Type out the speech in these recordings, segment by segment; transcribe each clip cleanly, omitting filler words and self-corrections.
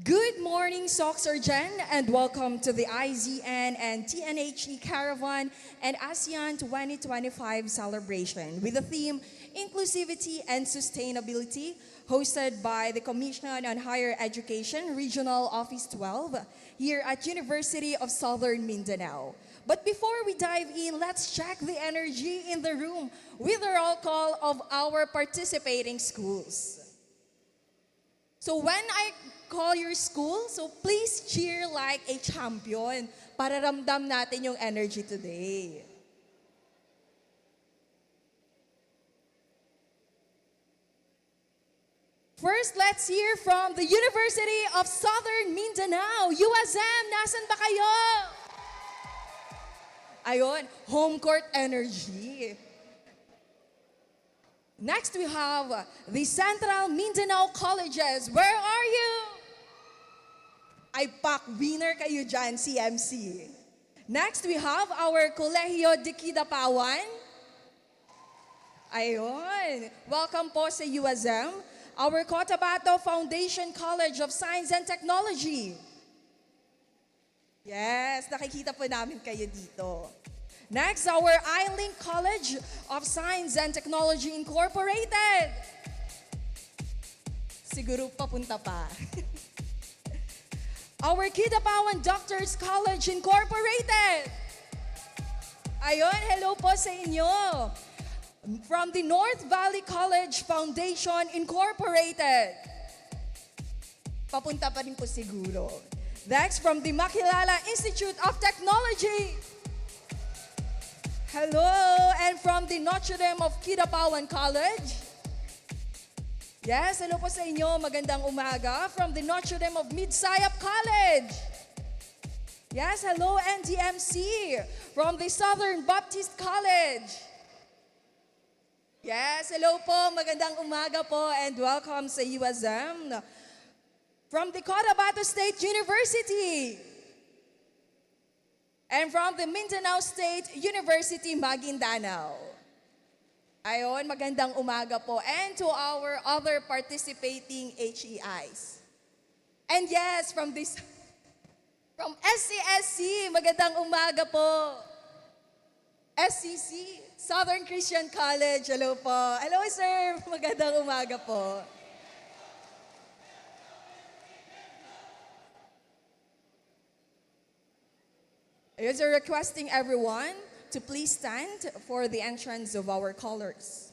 Good morning, SOCCSKSARGEN, and welcome to the IZN and TNHE Caravan and ASEAN 2025 celebration with the theme Inclusivity and Sustainability, hosted by the Commission on Higher Education Regional Office 12 here at University of Southern Mindanao. But before we dive in, let's check the energy in the room with the roll call of our participating schools. So when I call your school, so please cheer like a champion para ramdam natin yung energy today. First, let's hear from the University of Southern Mindanao. USM, nasan ba kayo? Ayun, home court energy. Next, we have the Central Mindanao Colleges. Where are you? Ay, pak, winner kayo dyan, CMC. Next, we have our Colegio de Kidapawan. Ayun. Welcome po sa USM. Our Cotabato Foundation College of Science and Technology. Yes, nakikita po namin kayo dito. Next, our I-Link College of Science and Technology Incorporated. Siguro papunta pa. Our Kidapawan Doctors College Incorporated. Ayun, hello po sa inyo. From the North Valley College Foundation Incorporated. Papunta pa rin po siguro. Next, from the Makilala Institute of Technology. Hello, and from the Notre Dame of Kidapawan College. Yes, hello po sa inyo. Magandang umaga from the Notre Dame of Midsayap College. Yes, hello, NDMC from the Southern Baptist College. Yes, hello po. Magandang umaga po and welcome sa USM. From the Cotabato State University. And from the Mindanao State University, Maguindanao. Ayon, magandang umaga po. And to our other participating HEIs. And yes, from SCSC, magandang umaga po. SCC, Southern Christian College, hello po. Hello sir, magandang umaga po. Ayun, so requesting everyone to please stand for the entrance of our colors.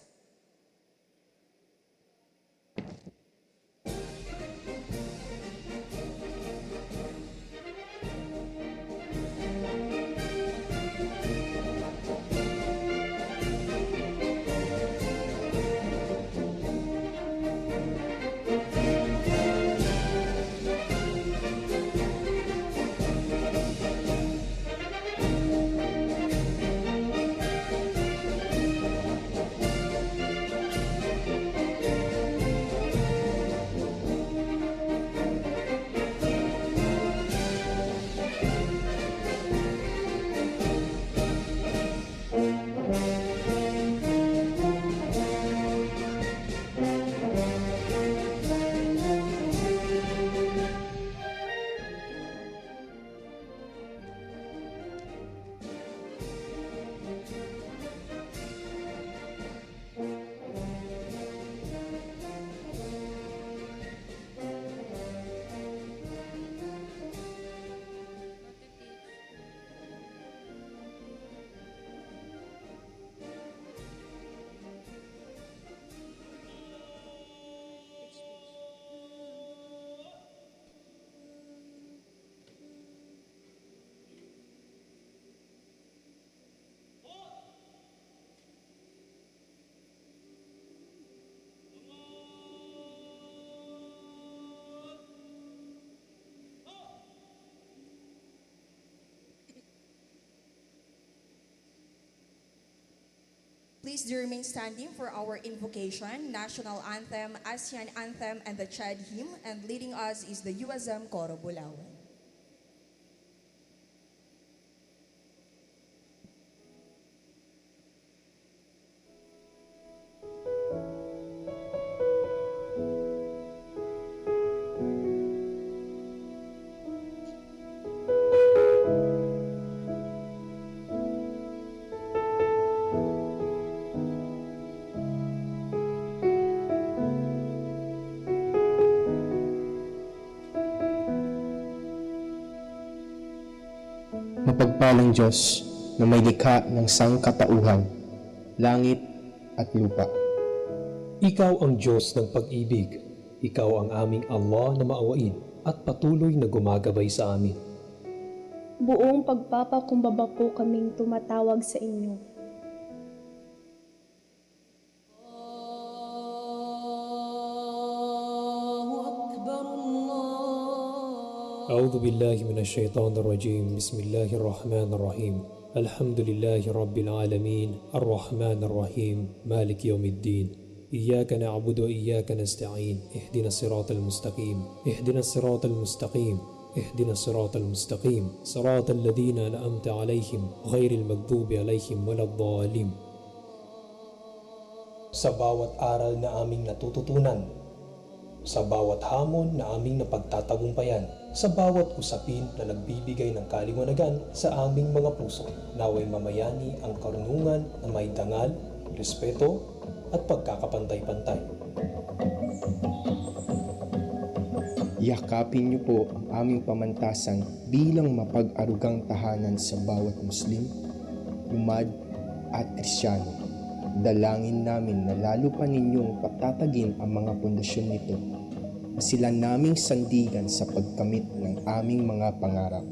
Please do remain standing for our invocation, national anthem, ASEAN anthem, and the Chad hymn, and leading us is the USM Coro Bulawan. mapagpalang Diyos na may likha ng sangkatauhan, langit at lupa. Ikaw ang Diyos ng pag-ibig. Ikaw ang aming Allah na maawain at patuloy na gumagabay sa amin. Buong pagpapakumbaba po kaming tumatawag sa inyo. أعوذ بالله من الشيطان الرجيم بسم الله الرحمن الرحيم الحمد لله رب العالمين الرحمن الرحيم مالك يوم الدين إياك نعبد وإياك نستعين اهدنا الصراط المستقيم اهدنا الصراط المستقيم اهدنا الصراط المستقيم صراط الذين أنعمت عليهم غير المغضوب عليهم ولا الضالين. Sa bawat aral na aming natututunan, sa bawat hamon na aming napagtatagumpayan, sa bawat usapin na nagbibigay ng kaliwanagan sa aming mga puso, naway mamayani ang karunungan na may dangal, respeto at pagkakapantay-pantay. Yakapin niyo po ang aming pamantasan bilang mapag-arugang tahanan sa bawat Muslim, Lumad at Kristyano. Dalangin namin na lalo pa ninyong patatagin ang mga pundasyon nito, na sila naming sandigan sa pagkamit ng aming mga pangarap.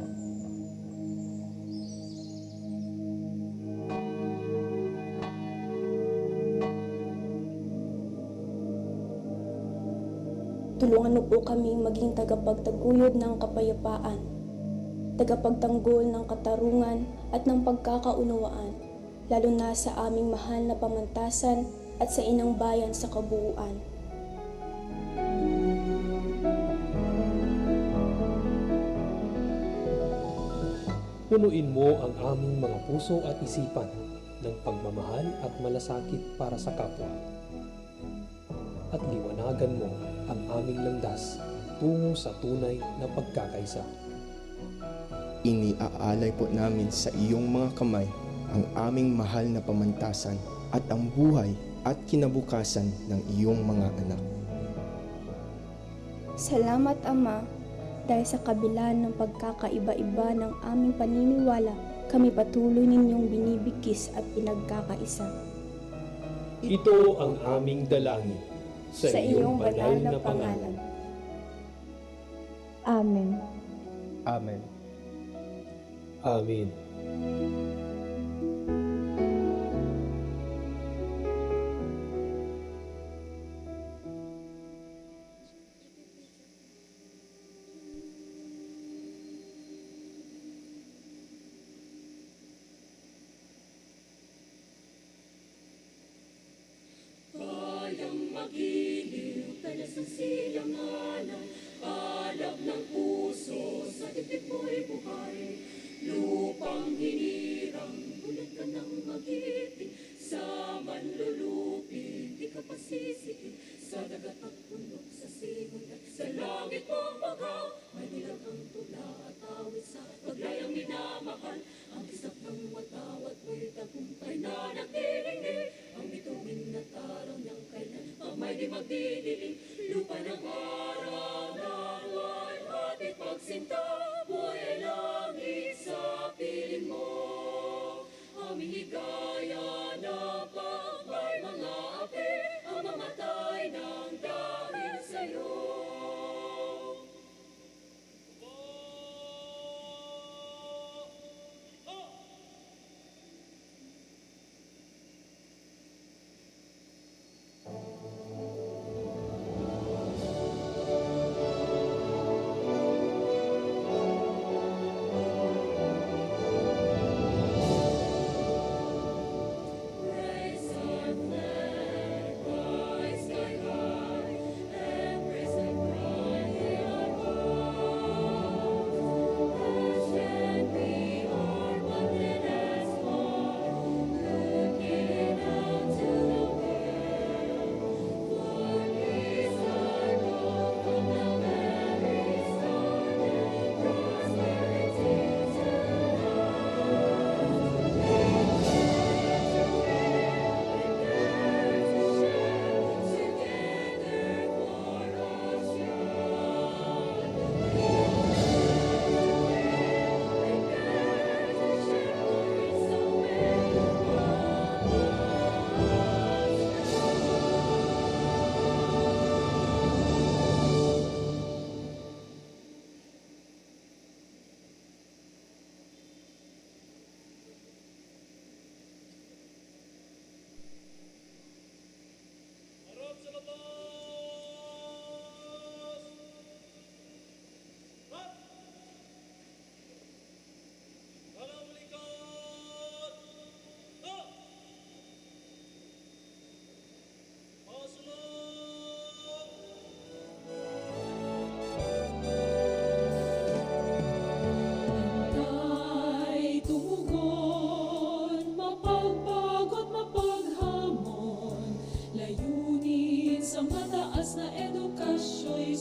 Tulungan niyo po kaming maging tagapagtaguyod ng kapayapaan, tagapagtanggol ng katarungan at ng pagkakaunawaan, lalo na sa aming mahal na pamantasan at sa inang bayan sa kabuuan. Punuin mo ang aming mga puso at isipan ng pagmamahal at malasakit para sa kapwa. At liwanagan mo ang aming landas tungo sa tunay na pagkakaisa. Iniaalay po namin sa iyong mga kamay ang aming mahal na pamantasan at ang buhay at kinabukasan ng iyong mga anak. Salamat, Ama, dahil sa kabila ng pagkakaiba-iba ng aming paniniwala, kami patuloy ninyong binibigkis at pinagkakaisa. Ito ang aming dalangin sa iyong banal na pangalan. Amen. Amen. Amen. Magiliw, talas ng silanganan, alab ng puso, sa dibdib mo'y buhay. Lupang hinirang, ulit ka ng magiting, sa manlulupi, di ka pasisiin. Sa dagat at puno, sa simoy at sa langit mong bagaw, may nilang ang tula at awit sa paglayang minamahal. Ang isap ng watawat mo'y tagumpay na nagdiringi, ang bituin na taraw niyang kailan may di magdidiling. Lupa ng araw na buhay at ipagsinta, buhay ay langit sa piling mo. Aming higaya na pag may mga api, ang mamatay ng dahil sa'yo.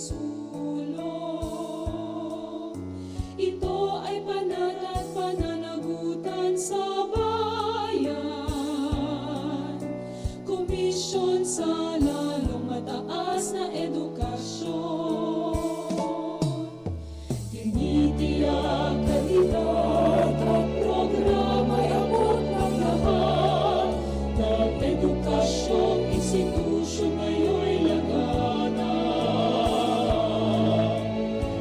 sulong. Ito ay panat at pananagutan sa bayan. Komisyon sa lalong mataas na edukasyon. Tinitiyak kalidad at programa'y abot ng lahat. Ng edukasyong institusyon ngayon'y laganap.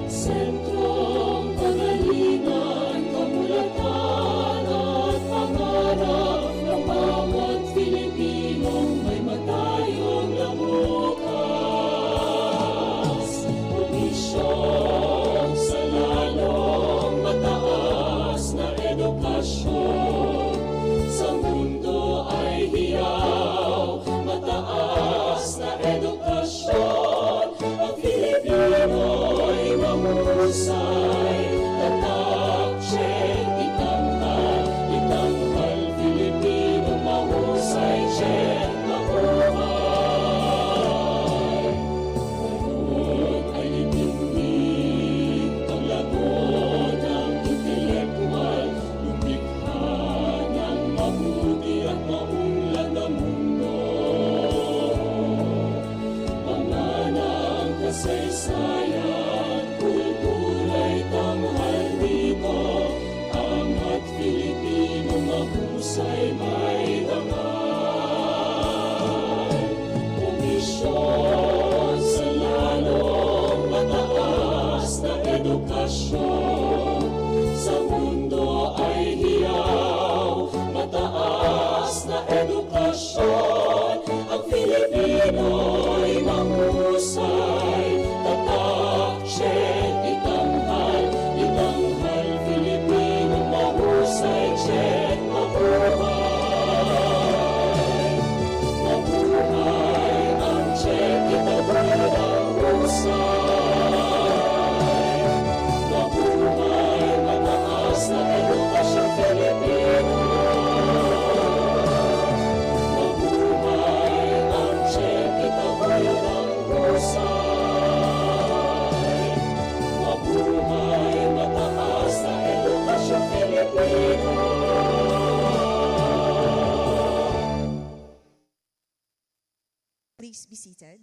Sentrong kagalingan, kamulatan at pangarap ng bawat Pilipinong may matayong labukas. Komisyon sa lalong mataas na edukasyon. Sa mundo ay hiyaw, mataas na edukasyon. Ang Pilipino'y mahusay, tatak, check, itanghal, itanghal. Pilipino mahusay, check, mabuhay. Ngayon ay itindig, ang lagot ng intelektual, lumikha ng mabuti at maunlad na mundo. Panganang kasaysayan, kultura'y tanghal dito. Angat Pilipino mahusay may dangal. Komisyon sa lalong mataas na edukasyon. Sa mundo ay hiyaw, mataas na edukasyon. Ang Pilipino'y mahusay, tatak, check, itanghal, itanghal. Pilipino mahusay, check, mabuhay. Mabuhay ang check, itanghal ang husay. Mabuhay, mataas na edukasyon Pilipino. Mabuhay ang check, itanghal ang husay. Mabuhay, mataas na edukasyon Pilipino. Please be seated.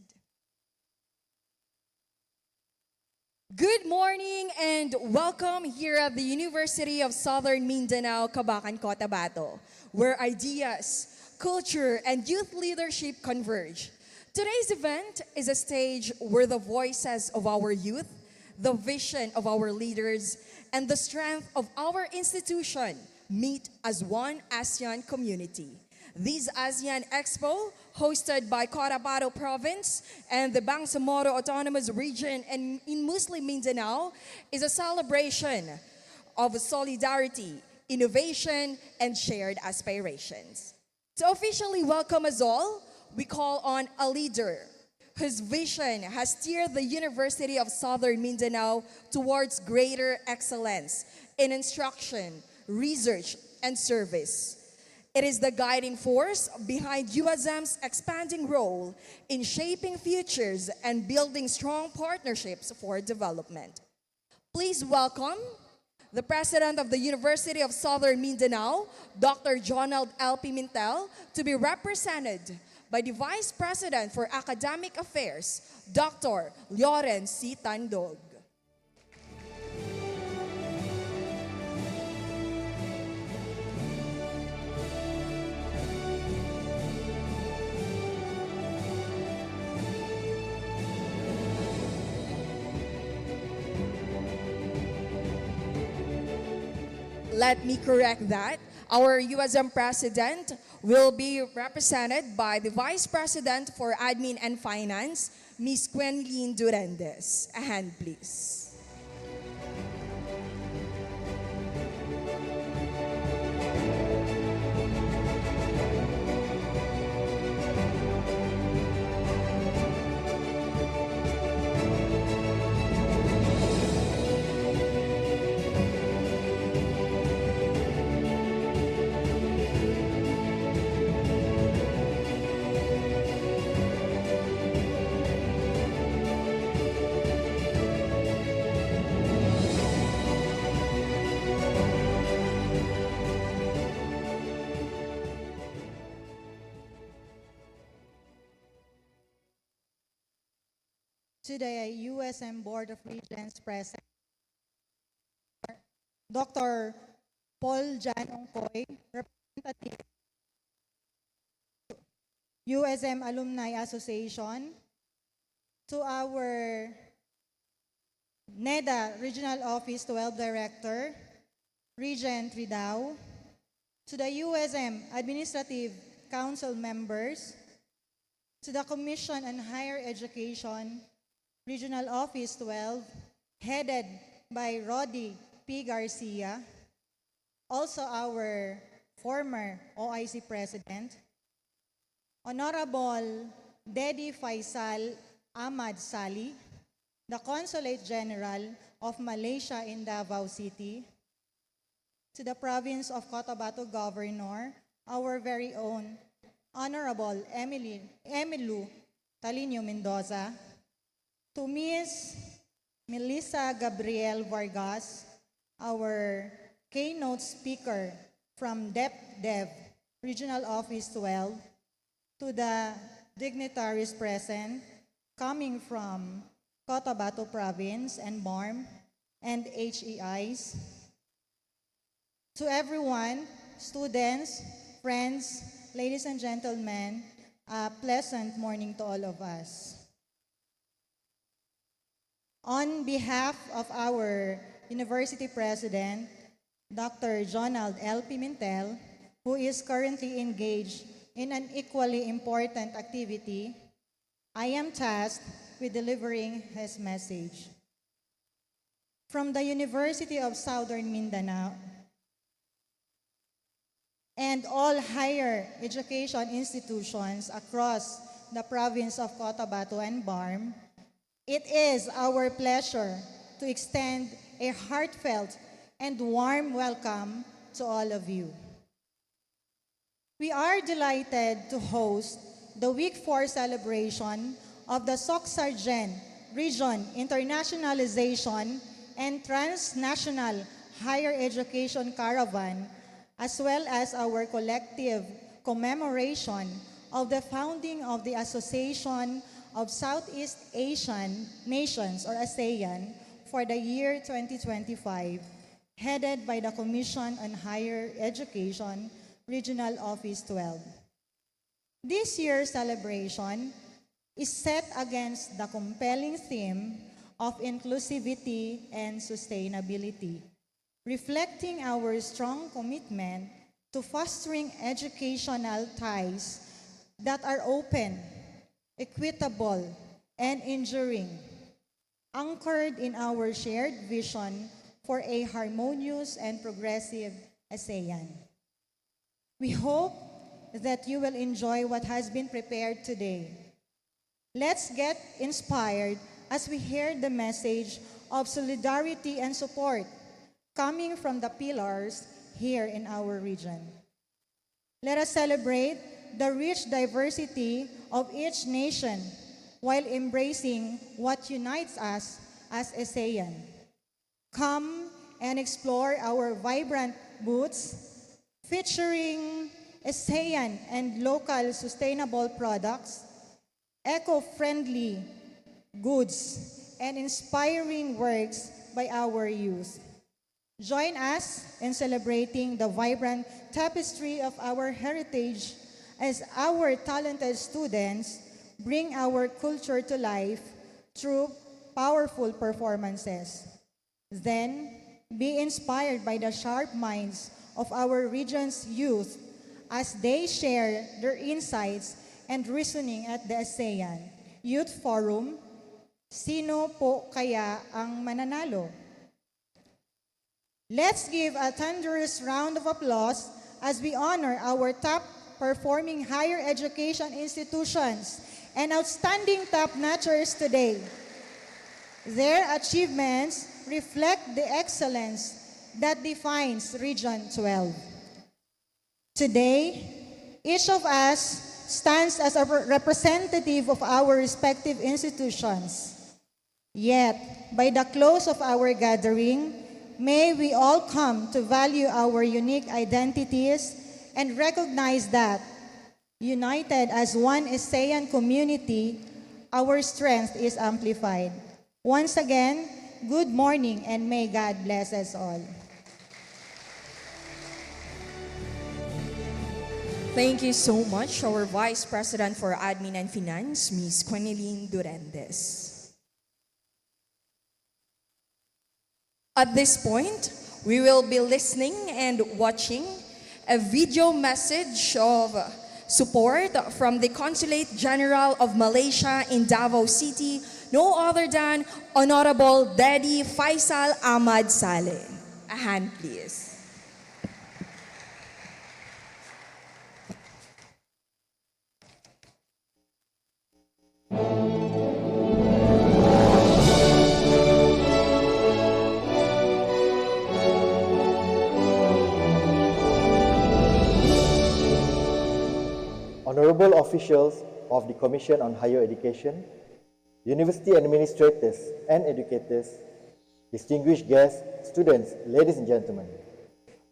Good morning and welcome here at the University of Southern Mindanao, Cabacan, Cotabato, where ideas, culture, and youth leadership converge. Today's event is a stage where the voices of our youth, the vision of our leaders, and the strength of our institution meet as one ASEAN community. This ASEAN Expo, hosted by Cotabato Province and the Bangsamoro Autonomous Region in Muslim Mindanao, is a celebration of solidarity, innovation, and shared aspirations. To officially welcome us all, we call on a leader whose vision has steered the University of Southern Mindanao towards greater excellence in instruction, research, and service. It is the guiding force behind USM's expanding role in shaping futures and building strong partnerships for development. Please welcome the President of the University of Southern Mindanao, Dr. Jonald L. Pimentel, to be represented by the Vice President for Academic Affairs, Dr. Loren C. Tandog. Let me correct that. Our USM President will be represented by the Vice President for Admin and Finance, Ms. Quenlin Durandes. A hand, please. to the USM Board of Regents present, Dr. Paul Jan Ongkoy, representative USM Alumni Association, to our NEDA Regional Office 12 Director, Regent Ridao, to the USM Administrative Council members, to the Commission on Higher Education, Regional Office 12, headed by Rodi P. Garcia, also our former OIC President, Honorable Dedi Faisal Ahmad Sali, the Consulate General of Malaysia in Davao City, to the Province of Cotabato Governor, our very own Honorable Emilu Talinio Mendoza, to Ms. Melissa Gabriel Vargas, our keynote speaker from DepDev Regional Office 12, to the dignitaries present coming from Cotabato Province and BARM and HEIs, to everyone, students, friends, ladies and gentlemen, a pleasant morning to all of us. On behalf of our University President, Dr. Jonald L. Pimentel, who is currently engaged in an equally important activity, I am tasked with delivering his message. From the University of Southern Mindanao and all higher education institutions across the province of Cotabato and BARM, it is our pleasure to extend a heartfelt and warm welcome to all of you. We are delighted to host the Week 4 celebration of the SOCCSKSARGEN Region Internationalization and Transnational Higher Education Caravan, as well as our collective commemoration of the founding of the Association of Southeast Asian Nations, or ASEAN, for the year 2025, headed by the Commission on Higher Education, Regional Office 12. This year's celebration is set against the compelling theme of inclusivity and sustainability, reflecting our strong commitment to fostering educational ties that are open, equitable, and enduring, anchored in our shared vision for a harmonious and progressive ASEAN. We hope that you will enjoy what has been prepared today. Let's get inspired as we hear the message of solidarity and support coming from the pillars here in our region. Let us celebrate the rich diversity of each nation while embracing what unites us as ASEAN. Come and explore our vibrant booths featuring ASEAN and local sustainable products, eco-friendly goods, and inspiring works by our youth. Join us in celebrating the vibrant tapestry of our heritage as our talented students bring our culture to life through powerful performances. Then, be inspired by the sharp minds of our region's youth as they share their insights and reasoning at the ASEAN Youth Forum, Sino po kaya ang mananalo? Let's give a thunderous round of applause as we honor our top performing higher education institutions and outstanding top-notchers today. Their achievements reflect the excellence that defines Region 12. Today, each of us stands as a representative of our respective institutions. Yet, by the close of our gathering, may we all come to value our unique identities and recognize that, united as one ASEAN community, our strength is amplified. Once again, good morning and may God bless us all. Thank you so much, our Vice President for Admin and Finance, Ms. Queneline Durendes. At this point, we will be listening and watching a video message of support from the Consulate General of Malaysia in Davao City, no other than Honorable Daddy Faisal Ahmad Saleh. A hand, please. Honorable officials of the Commission on Higher Education, university administrators and educators, distinguished guests, students, ladies and gentlemen.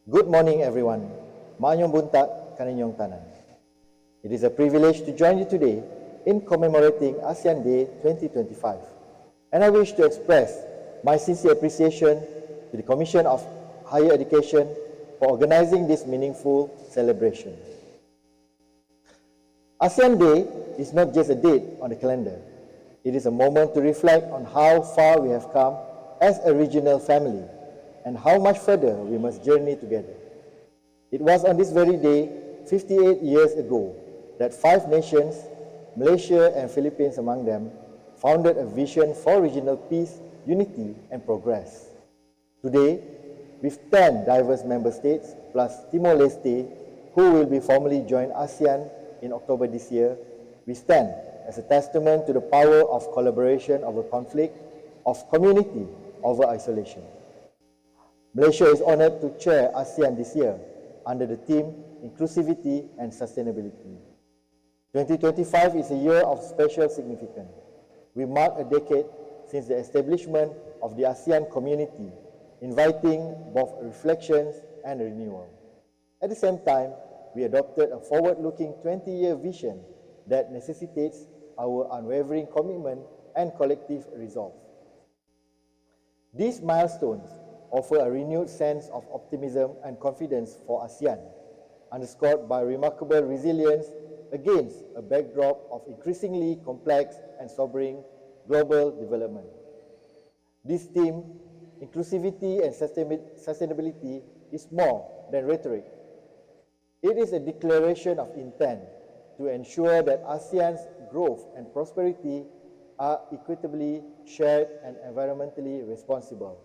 Good morning, everyone. Maanyong buntag kaninyong tanan. It is a privilege to join you today in commemorating ASEAN Day 2025. And I wish to express my sincere appreciation to the Commission of Higher Education for organizing this meaningful celebration. ASEAN Day is not just a date on the calendar. It is a moment to reflect on how far we have come as a regional family and how much further we must journey together. It was on this very day, 58 years ago, that 5 nations, Malaysia and Philippines among them, founded a vision for regional peace, unity and progress. Today, with 10 diverse member states plus Timor-Leste, who will be formally join ASEAN in October this year, we stand as a testament to the power of collaboration over conflict, of community over isolation. Malaysia is honored to chair ASEAN this year under the theme Inclusivity and Sustainability. 2025 is a year of special significance. We mark a decade since the establishment of the ASEAN community, inviting both reflections and renewal. At the same time, we adopted a forward-looking 20-year vision that necessitates our unwavering commitment and collective resolve. These milestones offer a renewed sense of optimism and confidence for ASEAN, underscored by remarkable resilience against a backdrop of increasingly complex and sobering global development. This theme, inclusivity and sustainability, is more than rhetoric. It is a declaration of intent to ensure that ASEAN's growth and prosperity are equitably shared and environmentally responsible.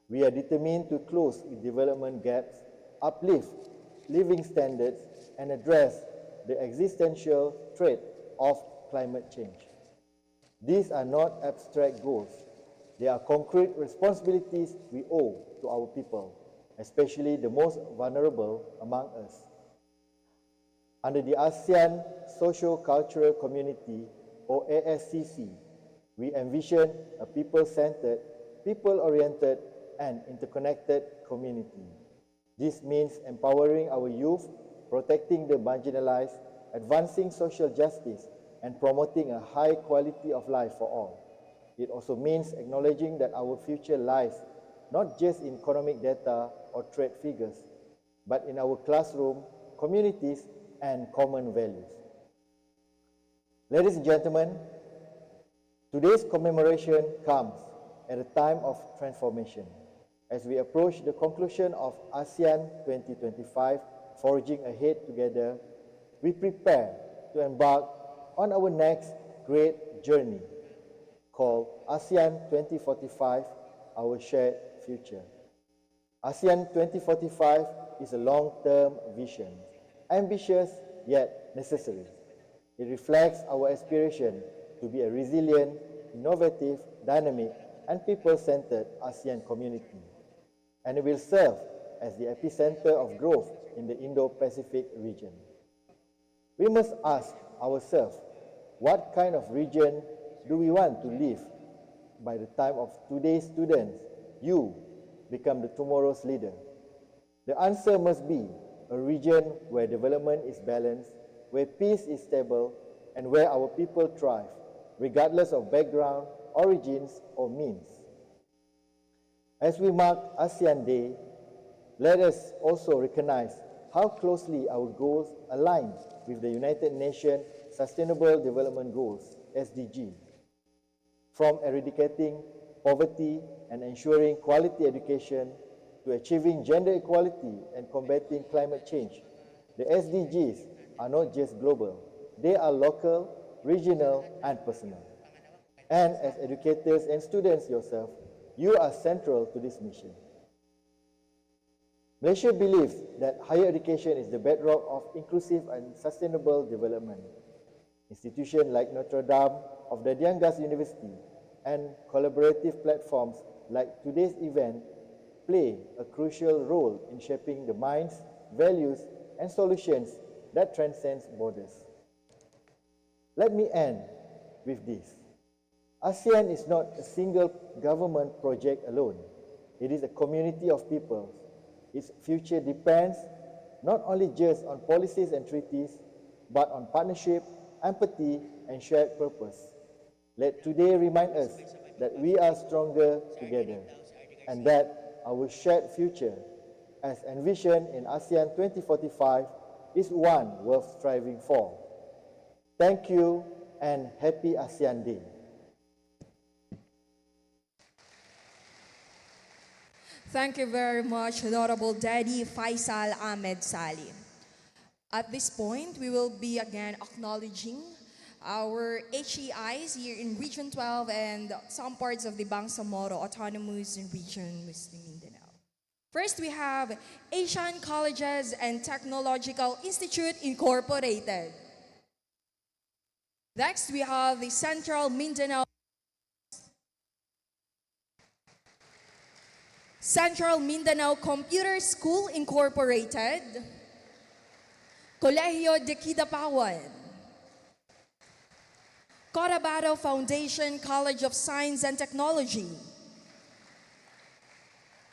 We are determined to close development gaps, uplift living standards, and address the existential threat of climate change. These are not abstract goals. They are concrete responsibilities we owe to our people, especially the most vulnerable among us. Under the ASEAN Socio-Cultural Community, or ASCC, we envision a people-centered, people-oriented, and interconnected community. This means empowering our youth, protecting the marginalized, advancing social justice, and promoting a high quality of life for all. It also means acknowledging that our future lies not just in economic data or trade figures, but in our classroom, communities, and common values. Ladies and gentlemen, today's commemoration comes at a time of transformation. As we approach the conclusion of ASEAN 2025, Forging Ahead Together, we prepare to embark on our next great journey called ASEAN 2045, Our Shared Future. ASEAN 2045 is a long-term vision, ambitious yet necessary. It reflects our aspiration to be a resilient, innovative, dynamic, and people-centered ASEAN community, and it will serve as the epicenter of growth in the Indo-Pacific region. We must ask ourselves, what kind of region do we want to live? By the time of today's students, you become the tomorrow's leader. The answer must be a region where development is balanced, where peace is stable, and where our people thrive, regardless of background, origins, or means. As we mark ASEAN Day, let us also recognize how closely our goals align with the United Nations Sustainable Development Goals, SDG. From eradicating poverty and ensuring quality education to achieving gender equality and combating climate change, the SDGs are not just global, they are local, regional, and personal. And as educators and students yourself, you are central to this mission. Malaysia believes that higher education is the bedrock of inclusive and sustainable development. Institutions like Notre Dame of the Diangas University and collaborative platforms like today's event play a crucial role in shaping the minds, values, and solutions that transcend borders. Let me end with this. ASEAN is not a single government project alone. It is a community of peoples. Its future depends not only just on policies and treaties, but on partnership, empathy, and shared purpose. Let today remind us that we are stronger together and that our shared future, as envisioned in ASEAN 2045, is one worth striving for. Thank you and happy ASEAN Day. Thank you very much, Honorable Daddy Faisal Ahmed Salim. At this point, we will be again acknowledging our HEIs here in Region 12 and some parts of the Bangsamoro Autonomous Region, Muslim Mindanao. First, we have ASEAN Colleges and Technological Institute Incorporated. Next, we have the Central Mindanao Computer School Incorporated, Colegio de Kidapawan, Cotabato Foundation College of Science and Technology,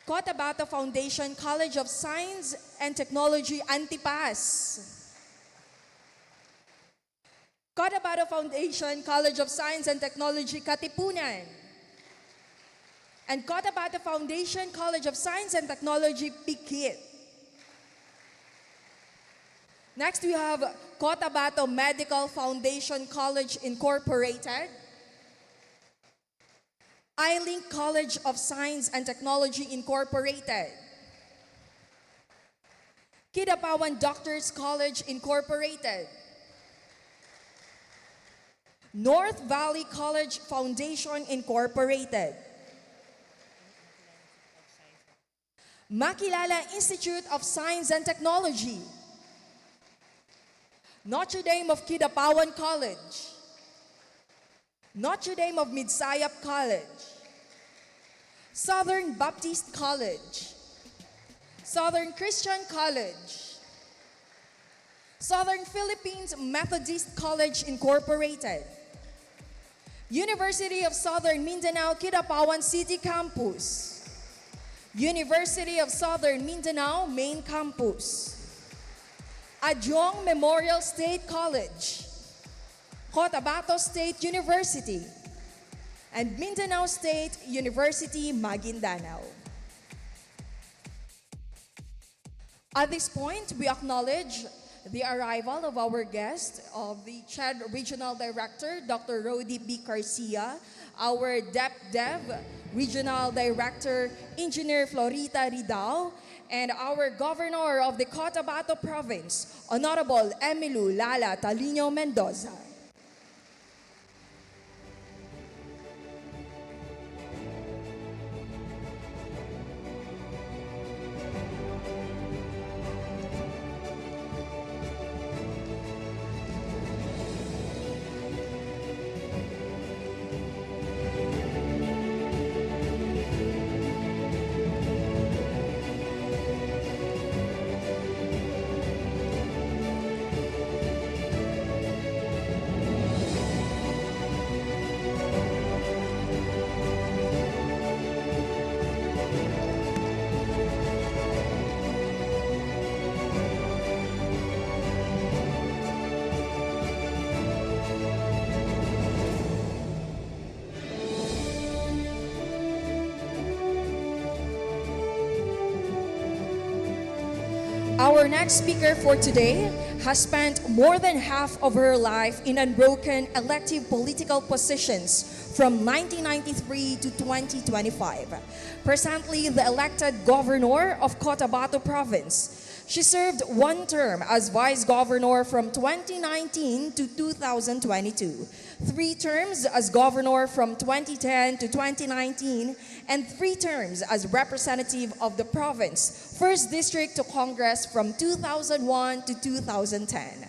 Cotabato Foundation College of Science and Technology Antipas, Cotabato Foundation College of Science and Technology Katipunan, and Cotabato Foundation College of Science and Technology Pikit. Next, we have Cotabato Medical Foundation College Incorporated, iLink College of Science and Technology Incorporated, Kidapawan Doctors College Incorporated, North Valley College Foundation Incorporated, Makilala Institute of Science and Technology, Notre Dame of Kidapawan College, Notre Dame of Midsayap College, Southern Baptist College, Southern Christian College, Southern Philippines Methodist College Incorporated, University of Southern Mindanao Kidapawan City Campus, University of Southern Mindanao Main Campus, Adjong Memorial State College, Cotabato State University, and Mindanao State University, Maguindanao. At this point, we acknowledge the arrival of our guest, of the CHED Regional Director, Dr. Rody B. Garcia, our DepDev Regional Director, Engineer Florita Ridao, and our Governor of the Cotabato Province, Honorable Emilu Lala Talino Mendoza. Our next speaker for today has spent more than half of her life in unbroken elective political positions from 1993 to 2025. Presently the elected governor of Cotabato province. She served one term as vice governor from 2019 to 2022, 3 terms as governor from 2010 to 2019, and 3 terms as representative of the province, 1st District to Congress from 2001 to 2010.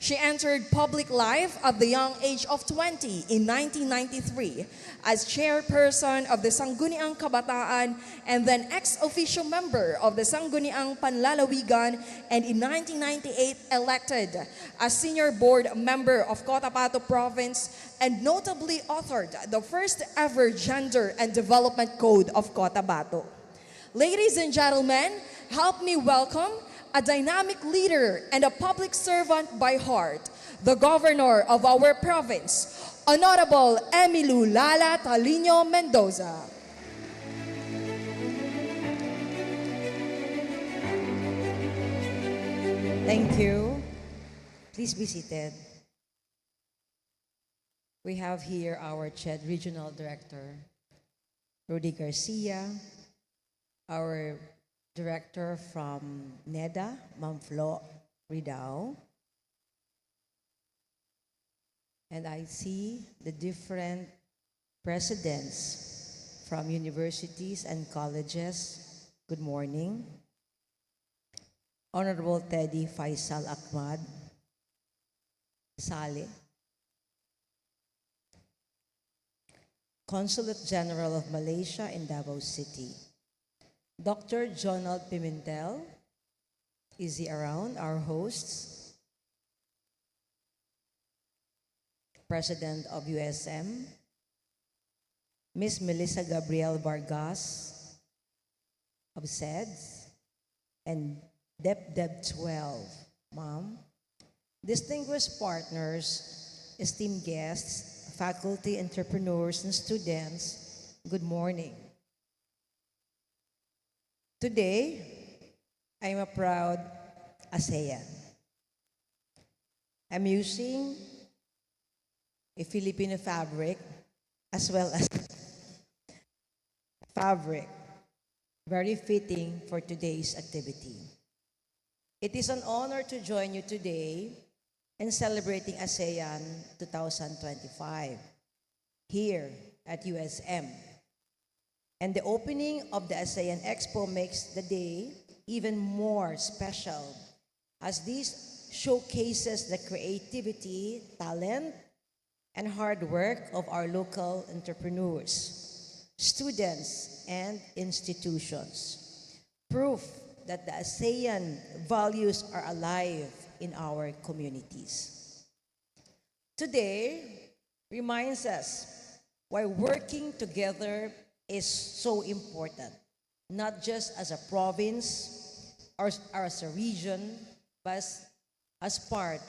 She entered public life at the young age of 20 in 1993 as chairperson of the Sangguniang Kabataan and then ex-officio member of the Sangguniang Panlalawigan, and in 1998 elected as senior board member of Cotabato Province and notably authored the first ever Gender and Development Code of Cotabato. Ladies and gentlemen, help me welcome a dynamic leader and a public servant by heart, the governor of our province, Honorable Emilu Lala Talino Mendoza. Thank you. Please be seated. We have here our CHED Regional Director, Rudy Garcia, our Director from NEDA, Ma'am Flo Ridao. And I see the different presidents from universities and colleges. Good morning. Honorable Teddy Faisal Ahmad Saleh, Consulate General of Malaysia in Davao City. Dr. Jonald Pimentel, is he around? Our hosts, President of USM, Miss Melissa Gabriel Vargas of SEDS, and Deb 12, Ma'am. Distinguished partners, esteemed guests, faculty, entrepreneurs, and students, good morning. Today, I'm a proud ASEAN. I'm using a Filipino fabric as well as fabric, very fitting for today's activity. It is an honor to join you today in celebrating ASEAN 2025 here at USM. And the opening of the ASEAN Expo makes the day even more special, as this showcases the creativity, talent, and hard work of our local entrepreneurs, students, and institutions. Proof that the ASEAN values are alive in our communities. Today reminds us why working together is so important, not just as a province or as a region, but as part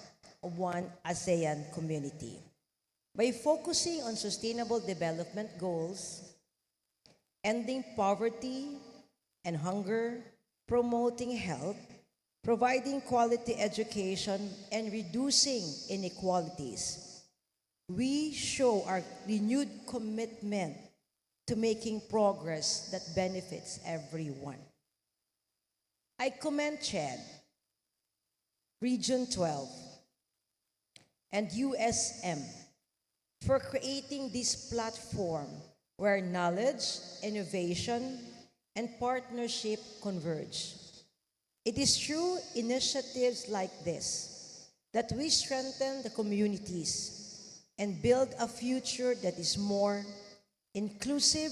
of one ASEAN community. By focusing on sustainable development goals, ending poverty and hunger, promoting health, providing quality education, and reducing inequalities, we show our renewed commitment to making progress that benefits everyone. I commend CHED, Region 12, and USM for creating this platform where knowledge, innovation, and partnership converge. It is through initiatives like this that we strengthen the communities and build a future that is more inclusive,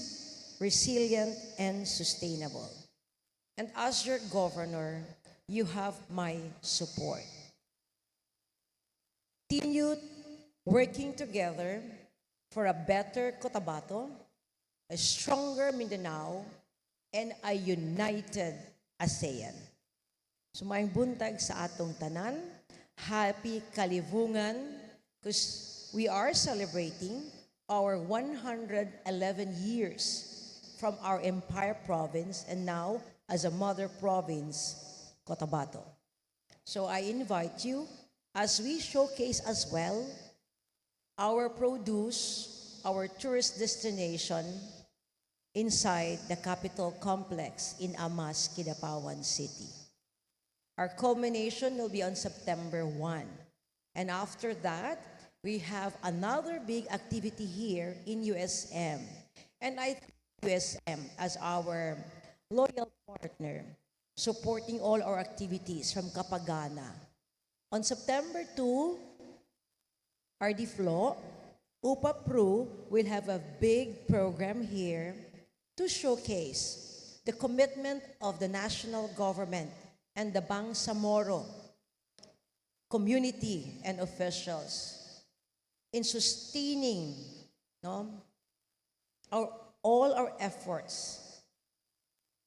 resilient, and sustainable. And as your governor, you have my support. Continue working together for a better Cotabato, a stronger Mindanao, and a united ASEAN. Sumayong buntag sa atong tanan, happy kalivungan, because we are celebrating our 111 years from our Empire Province and now as a mother province, Cotabato. So I invite you as we showcase as well our produce, our tourist destination inside the Capitol Complex in Amas, Kidapawan City. Our culmination will be on September 1. And after that, we have another big activity here in USM. And I thank USM as our loyal partner, supporting all our activities from Kapagana. On September 2, RD Flo, UPA Pro will have a big program here to showcase the commitment of the national government and the Bangsamoro community and officials in sustaining all our efforts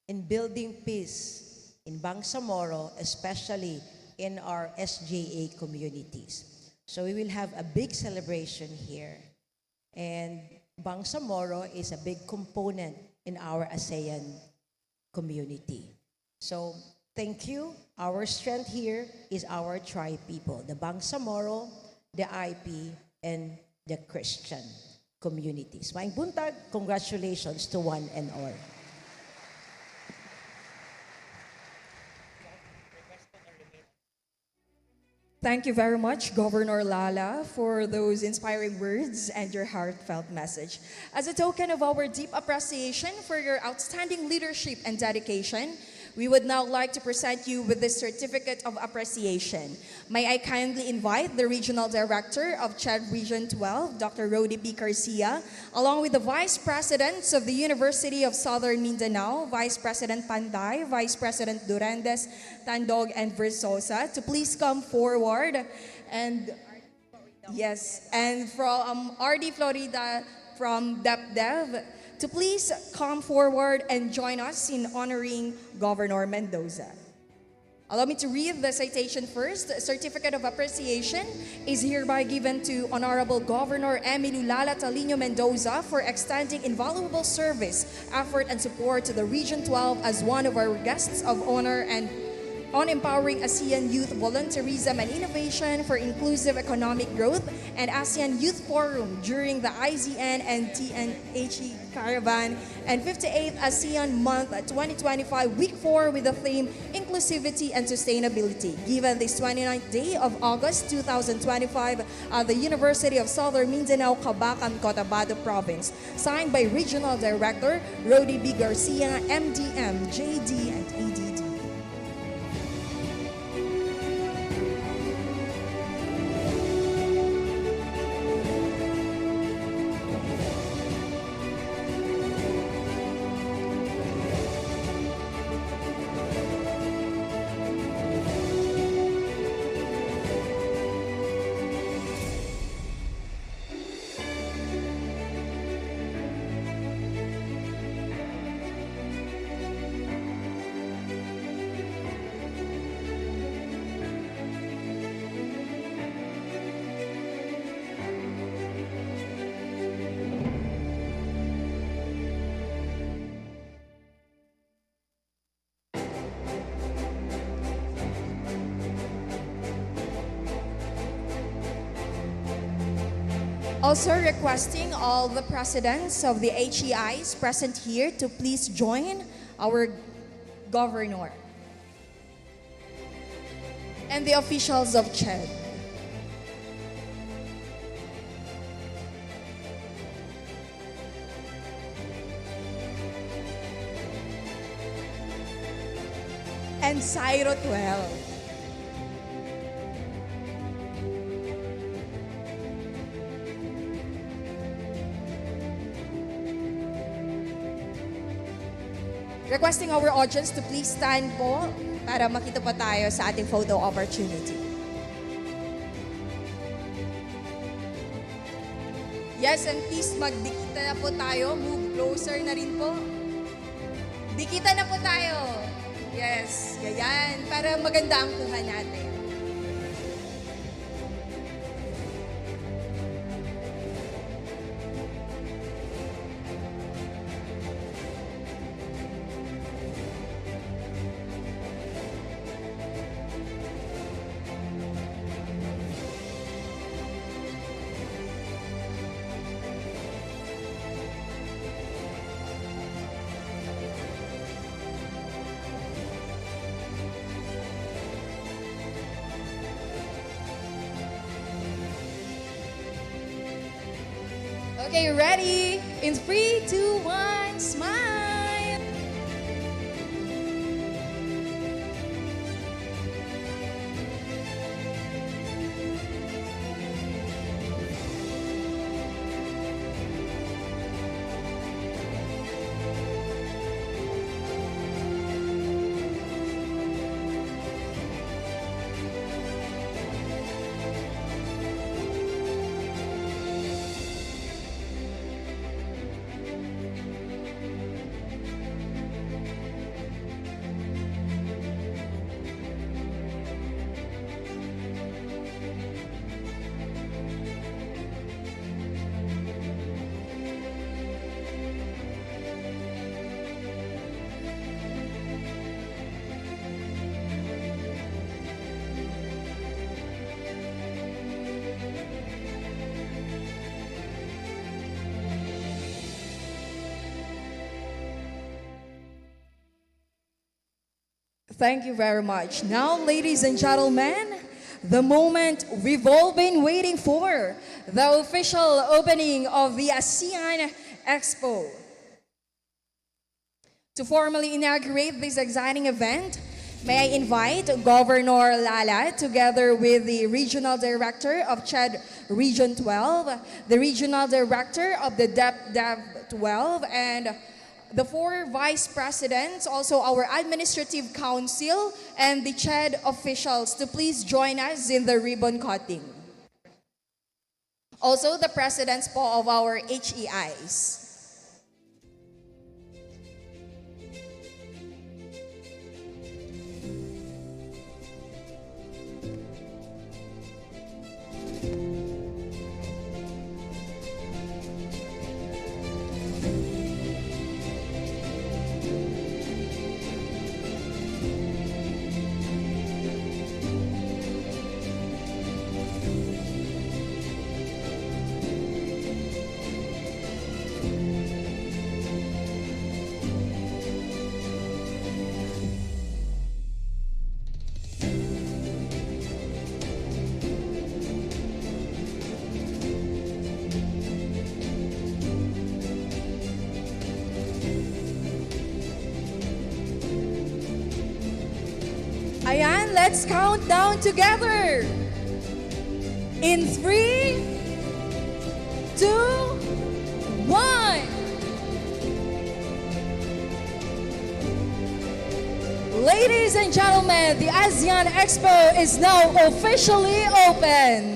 in building peace in Bangsamoro, especially in our SJA communities. So we will have a big celebration here. And Bangsamoro is a big component in our ASEAN community. So thank you. Our strength here is our tribe people, the Bangsamoro, the IP, and the Christian communities. Maing buntag, congratulations to one and all. Thank you very much, Governor Lala, for those inspiring words and your heartfelt message. As a token of our deep appreciation for your outstanding leadership and dedication, we would now like to present you with this certificate of appreciation. May I kindly invite the Regional Director of CHED Region 12, Dr. Rody B. Garcia, along with the Vice Presidents of the University of Southern Mindanao, Vice President Panday, Vice President Durandes, Tandog, and Versosa, to please come forward. And yes, and from RD Florida, from DepDev, to please come forward and join us in honoring Governor Mendoza. Allow me to read the citation first. A certificate of appreciation is hereby given to Honorable Governor Emily Lala Talino Mendoza for extending invaluable service, effort, and support to the Region 12 as one of our guests of honor and on empowering ASEAN youth volunteerism and innovation for inclusive economic growth and ASEAN Youth Forum during the IZN and TNHE Caravan and 58th ASEAN Month 2025 Week 4 with the theme Inclusivity and Sustainability, given this 29th day of August 2025 at the University of Southern Mindanao, Cabacan, Cotabato Province. Signed by Regional Director Rody B. Garcia, MDM, JD, and EDD. Also requesting all the presidents of the HEIs present here to please join our governor and the officials of CHED. And Cyro 12. Requesting our audience to please stand po para makita pa tayo sa ating photo opportunity. Yes, and please magdikita na po tayo. Move closer na rin po. Dikita na po tayo. Yes, ganyan. Para maganda ang kuha natin. Okay, ready? In 3, 2, 1, smile! Thank you very much. Now, ladies and gentlemen, the moment we've all been waiting for, the official opening of the ASEAN Expo. To formally inaugurate this exciting event, may I invite Governor Lala together with the Regional Director of CHED Region 12, the Regional Director of the DEP 12, and the 4 Vice Presidents, also our Administrative Council, and the CHED officials to please join us in the ribbon cutting. Also, the Presidents po of our HEIs. Ayan, let's count down together. In 3, 2, 1. Ladies and gentlemen, the ASEAN Expo is now officially open.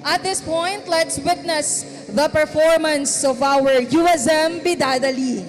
At this point, let's witness the performance of our USM Bidadali.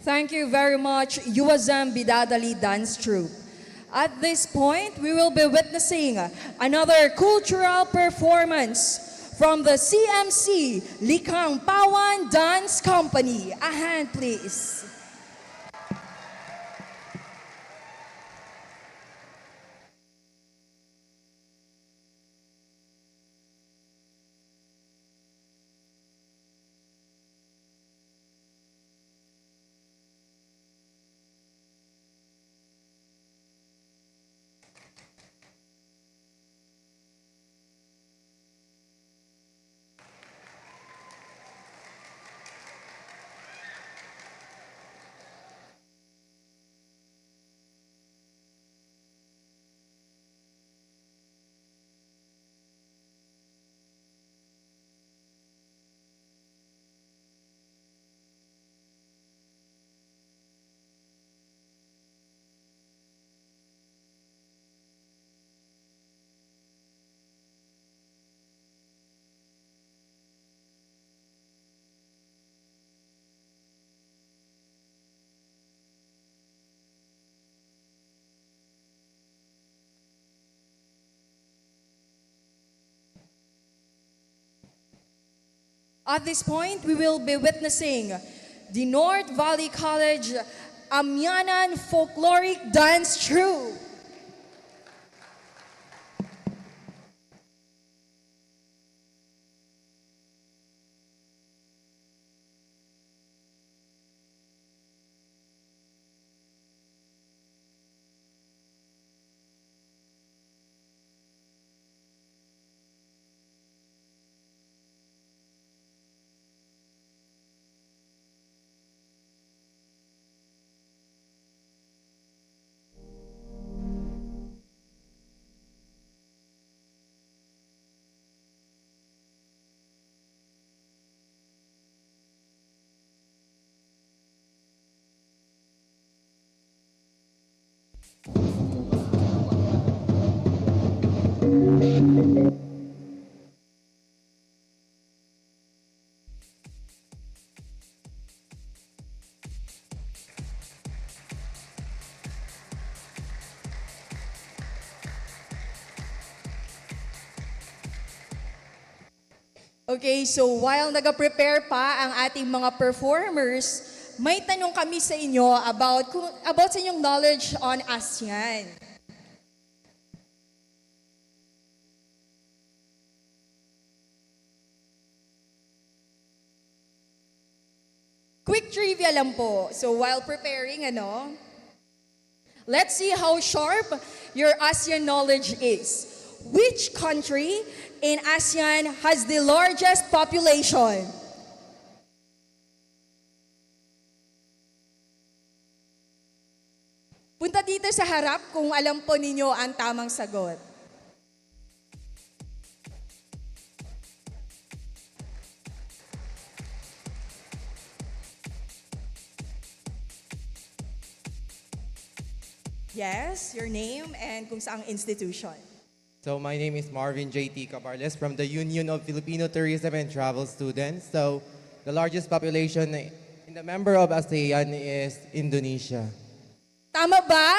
Thank you very much, UASM Bidadali Dance Troupe. At this point, we will be witnessing another cultural performance from the CMC Likang Pawan Dance Company. A hand, please. At this point, we will be witnessing the North Valley College Amyanan Folkloric Dance Troupe. Okay, so while nag-prepare pa ang ating mga performers, may tanong kami sa inyo about sa inyong knowledge on ASEAN. Quick trivia lang po. So while preparing, let's see how sharp your ASEAN knowledge is. Which country in ASEAN has the largest population? Punta dito sa harap kung alam po ninyo ang tamang sagot. Yes, your name and kung saang institution. So my name is Marvin J.T. Cabarles from the Union of Filipino Tourism and Travel Students. So the largest population in the member of ASEAN is Indonesia. Tama ba?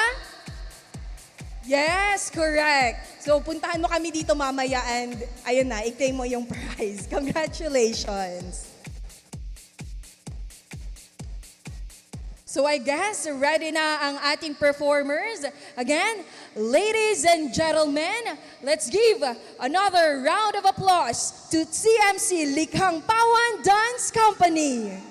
Yes, correct. So puntahan mo kami dito mamaya and ayun na, i-claim mo yung prize. Congratulations. So I guess ready na ang ating performers. Again, ladies and gentlemen, let's give another round of applause to CMC Likhang Pawan Dance Company.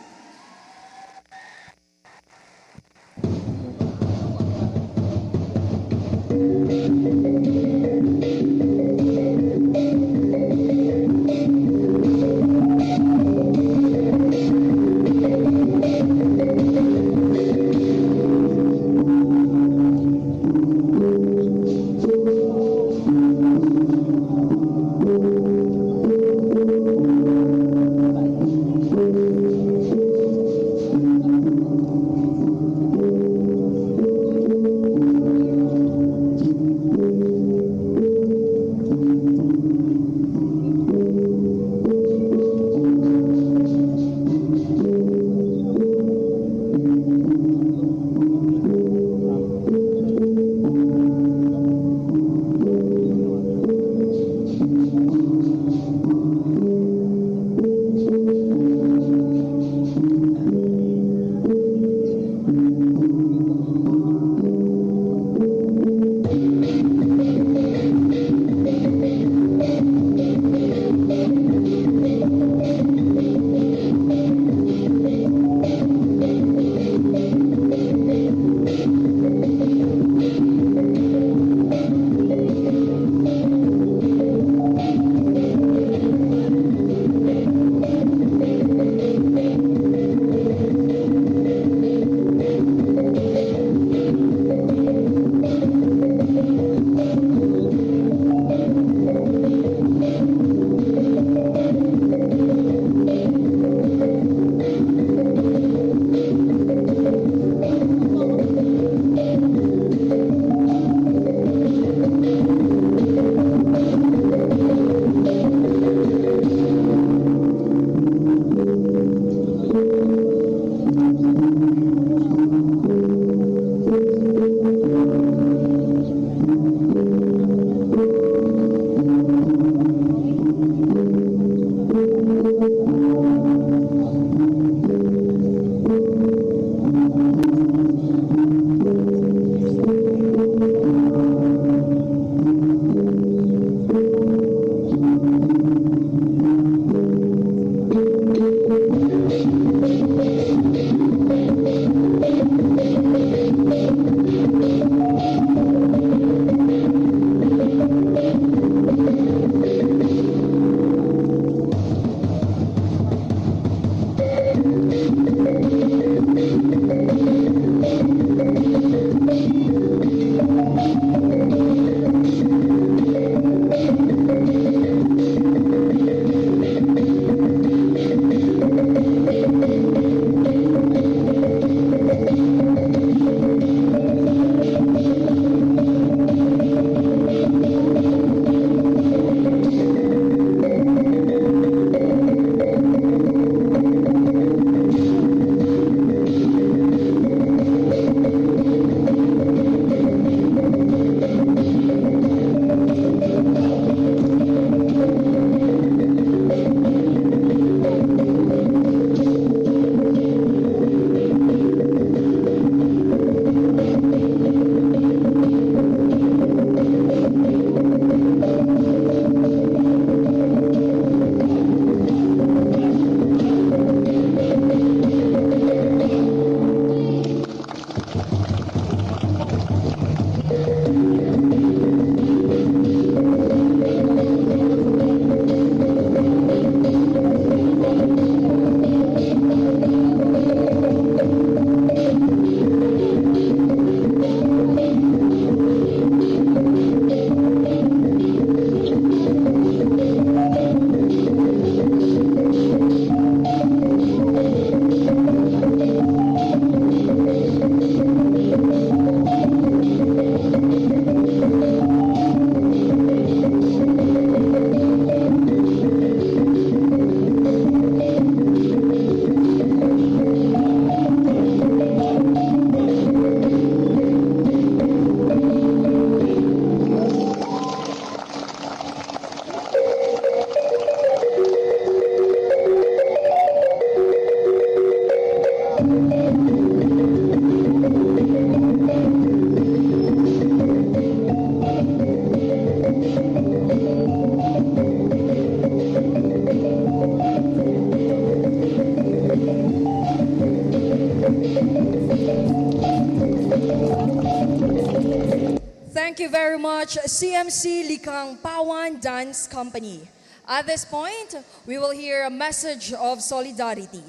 March CMC Likang Pawan Dance Company. At this point, we will hear a message of solidarity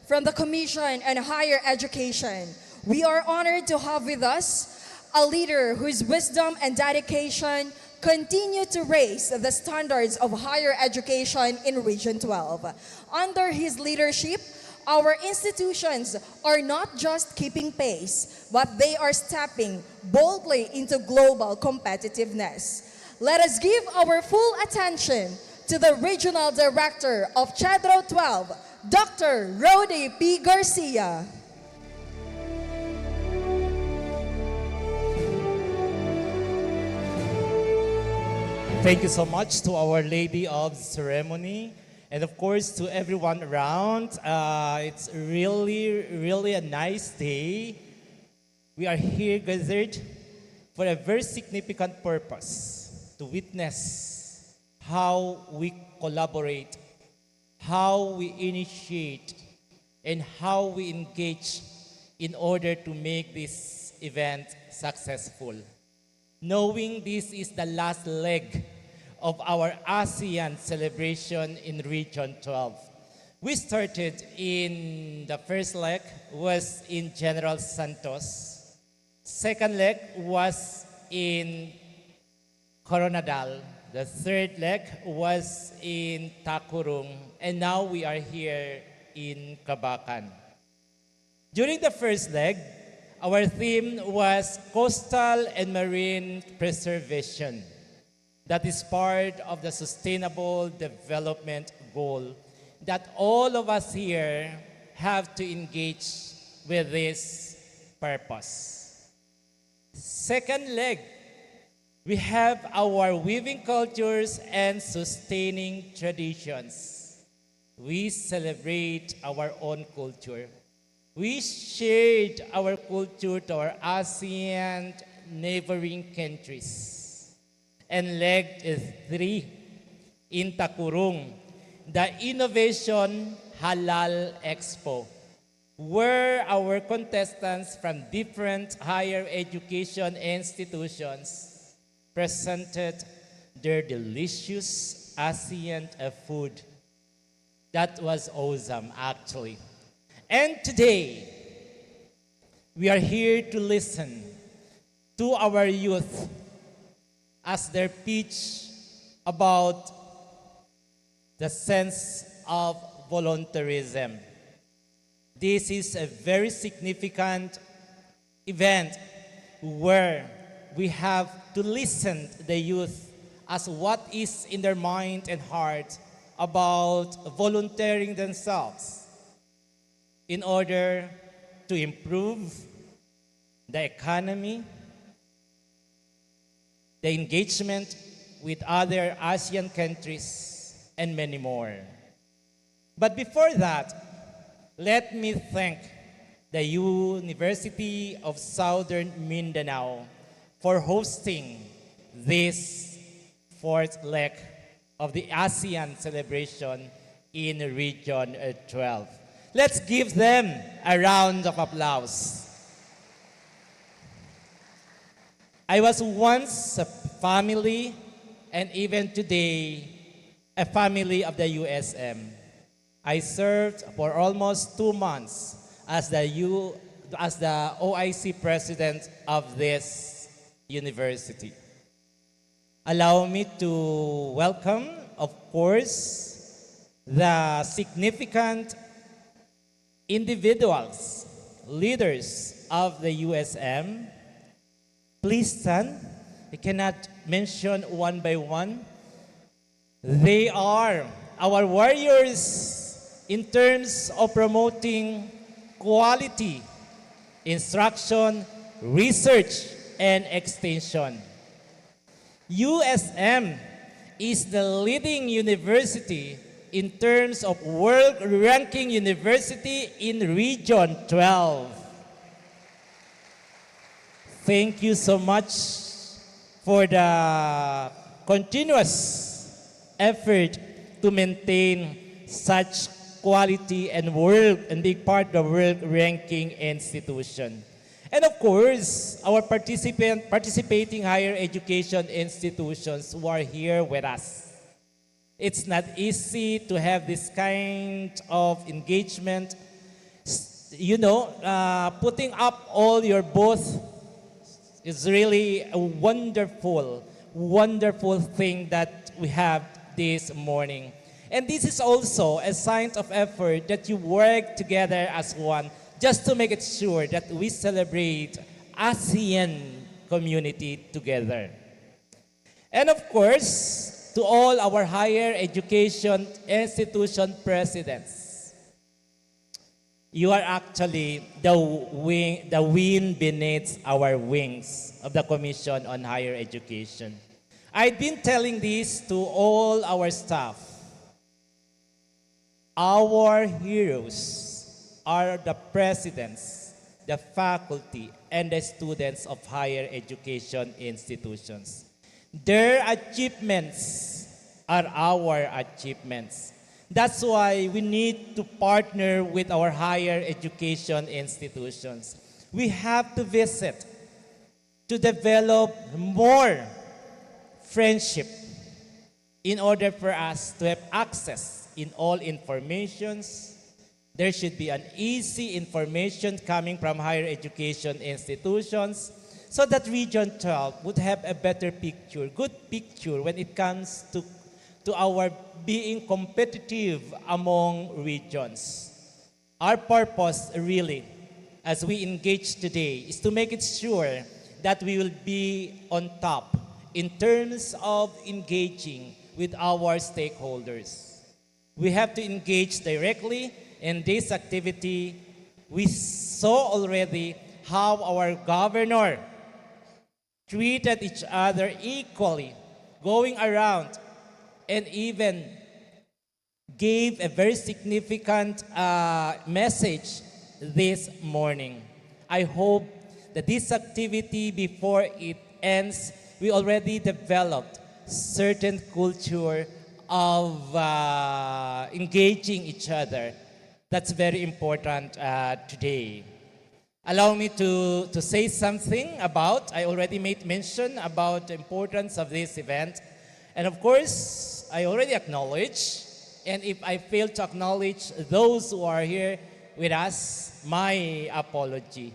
from the Commission on Higher Education. We are honored to have with us a leader whose wisdom and dedication continue to raise the standards of higher education in Region 12. Under his leadership, our institutions are not just keeping pace, but they are stepping boldly into global competitiveness. Let us give our full attention to the Regional Director of CHEDRO 12, Dr. Rody P. Garcia. Thank you so much to Our Lady of Ceremony, and of course to everyone around. It's really a nice day. We are here gathered for a very significant purpose, to witness how we collaborate, how we initiate, and how we engage in order to make this event successful. Knowing this is the last leg of our ASEAN celebration in Region 12. We started in the first leg was in General Santos. Second leg was in Coronadal. The third leg was in Takurung. And now we are here in Cabacan. During the first leg, our theme was coastal and marine preservation. That is part of the sustainable development goal that all of us here have to engage with this purpose. Second leg, we have our weaving cultures and sustaining traditions. We celebrate our own culture. We shared our culture to our ASEAN neighboring countries. And leg 3, in Takurung, the Innovation Halal Expo, where our contestants from different higher education institutions presented their delicious ASEAN food. That was awesome, actually. And today, we are here to listen to our youth as their pitch about the sense of volunteerism. This is a very significant event where we have to listen to the youth as what is in their mind and heart about volunteering themselves in order to improve the economy, the engagement with other ASEAN countries, and many more. But before that, let me thank the University of Southern Mindanao for hosting this fourth leg of the ASEAN celebration in Region 12. Let's give them a round of applause. I was once a family, and even today, a family of the USM. I served for almost 2 months as the OIC president of this university. Allow me to welcome, of course, the significant individuals, leaders of the USM. Please stand. I cannot mention one by one. They are our warriors in terms of promoting quality, instruction, research, and extension. USM is the leading university in terms of world ranking university in Region 12. Thank you so much for the continuous effort to maintain such quality and being part of the world ranking institution. And of course, our participating higher education institutions who are here with us. It's not easy to have this kind of engagement. Putting up all your booth is really a wonderful, wonderful thing that we have this morning. And this is also a sign of effort that you work together as one, just to make it sure that we celebrate ASEAN community together. And of course, to all our higher education institution presidents, you are actually the wind beneath our wings of the Commission on Higher Education. I've been telling this to all our staff. Our heroes are the presidents, the faculty, and the students of higher education institutions. Their achievements are our achievements. That's why we need to partner with our higher education institutions. We have to visit to develop more friendship in order for us to have access in all informations. There should be an easy information coming from higher education institutions so that Region 12 would have a better picture, good picture when it comes to our being competitive among regions. Our purpose really, as we engage today, is to make it sure that we will be on top in terms of engaging with our stakeholders. We have to engage directly in this activity. We saw already how our governor treated each other equally, going around and even gave a very significant message this morning. I hope that this activity, before it ends, we already developed certain culture of engaging each other. That's very important today. Allow me to say something about, I already made mention about the importance of this event. And of course, I already acknowledge, and if I fail to acknowledge those who are here with us, my apology.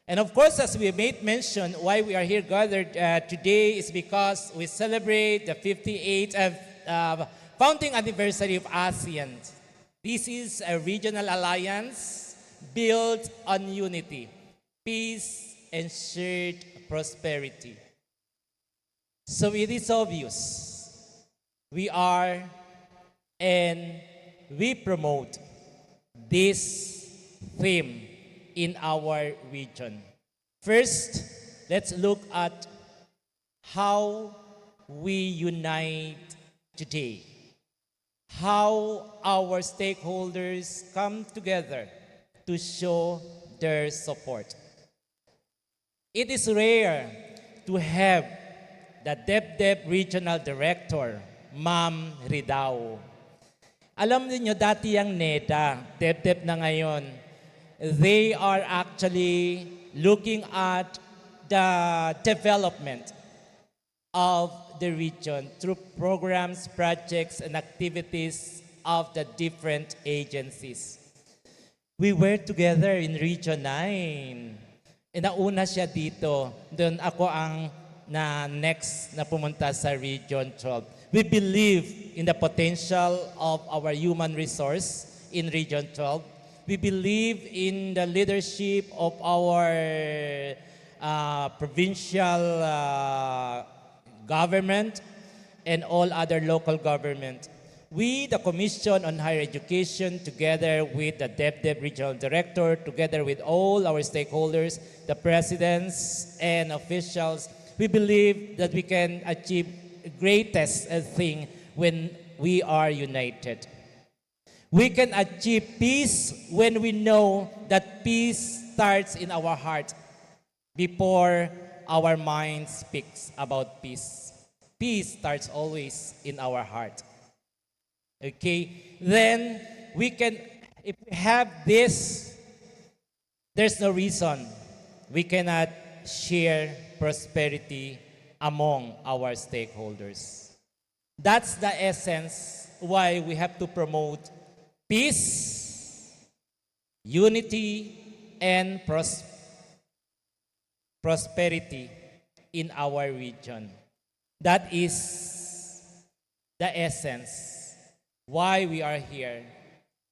And of course, as we made mention, why we are here gathered today is because we celebrate the 58th founding anniversary of ASEAN. This is a regional alliance built on unity, peace, and shared prosperity. So it is obvious we are and we promote this theme in our region. First, let's look at how we unite today, how our stakeholders come together to show their support. It is rare to have the DepDep Regional Director, Ma'am Ridao. Alam niyo dati yung NEDA, DepDep na ngayon, they are actually looking at the development of the region through programs, projects, and activities of the different agencies. We were together in Region 9. E nauna siya dito. Doon ako ang next na pumunta sa Region 12. We believe in the potential of our human resource in Region 12. We believe in the leadership of our provincial government and all other local government. We, the Commission on Higher Education, together with the DepDep Regional Director, together with all our stakeholders, the presidents and officials, we believe that we can achieve the greatest thing when we are united. We can achieve peace when we know that peace starts in our heart before our mind speaks about peace. Peace starts always in our heart. Okay? Then we can, if we have this, there's no reason we cannot share prosperity among our stakeholders. That's the essence why we have to promote peace, unity, and prosperity in our region. That is the essence why we are here,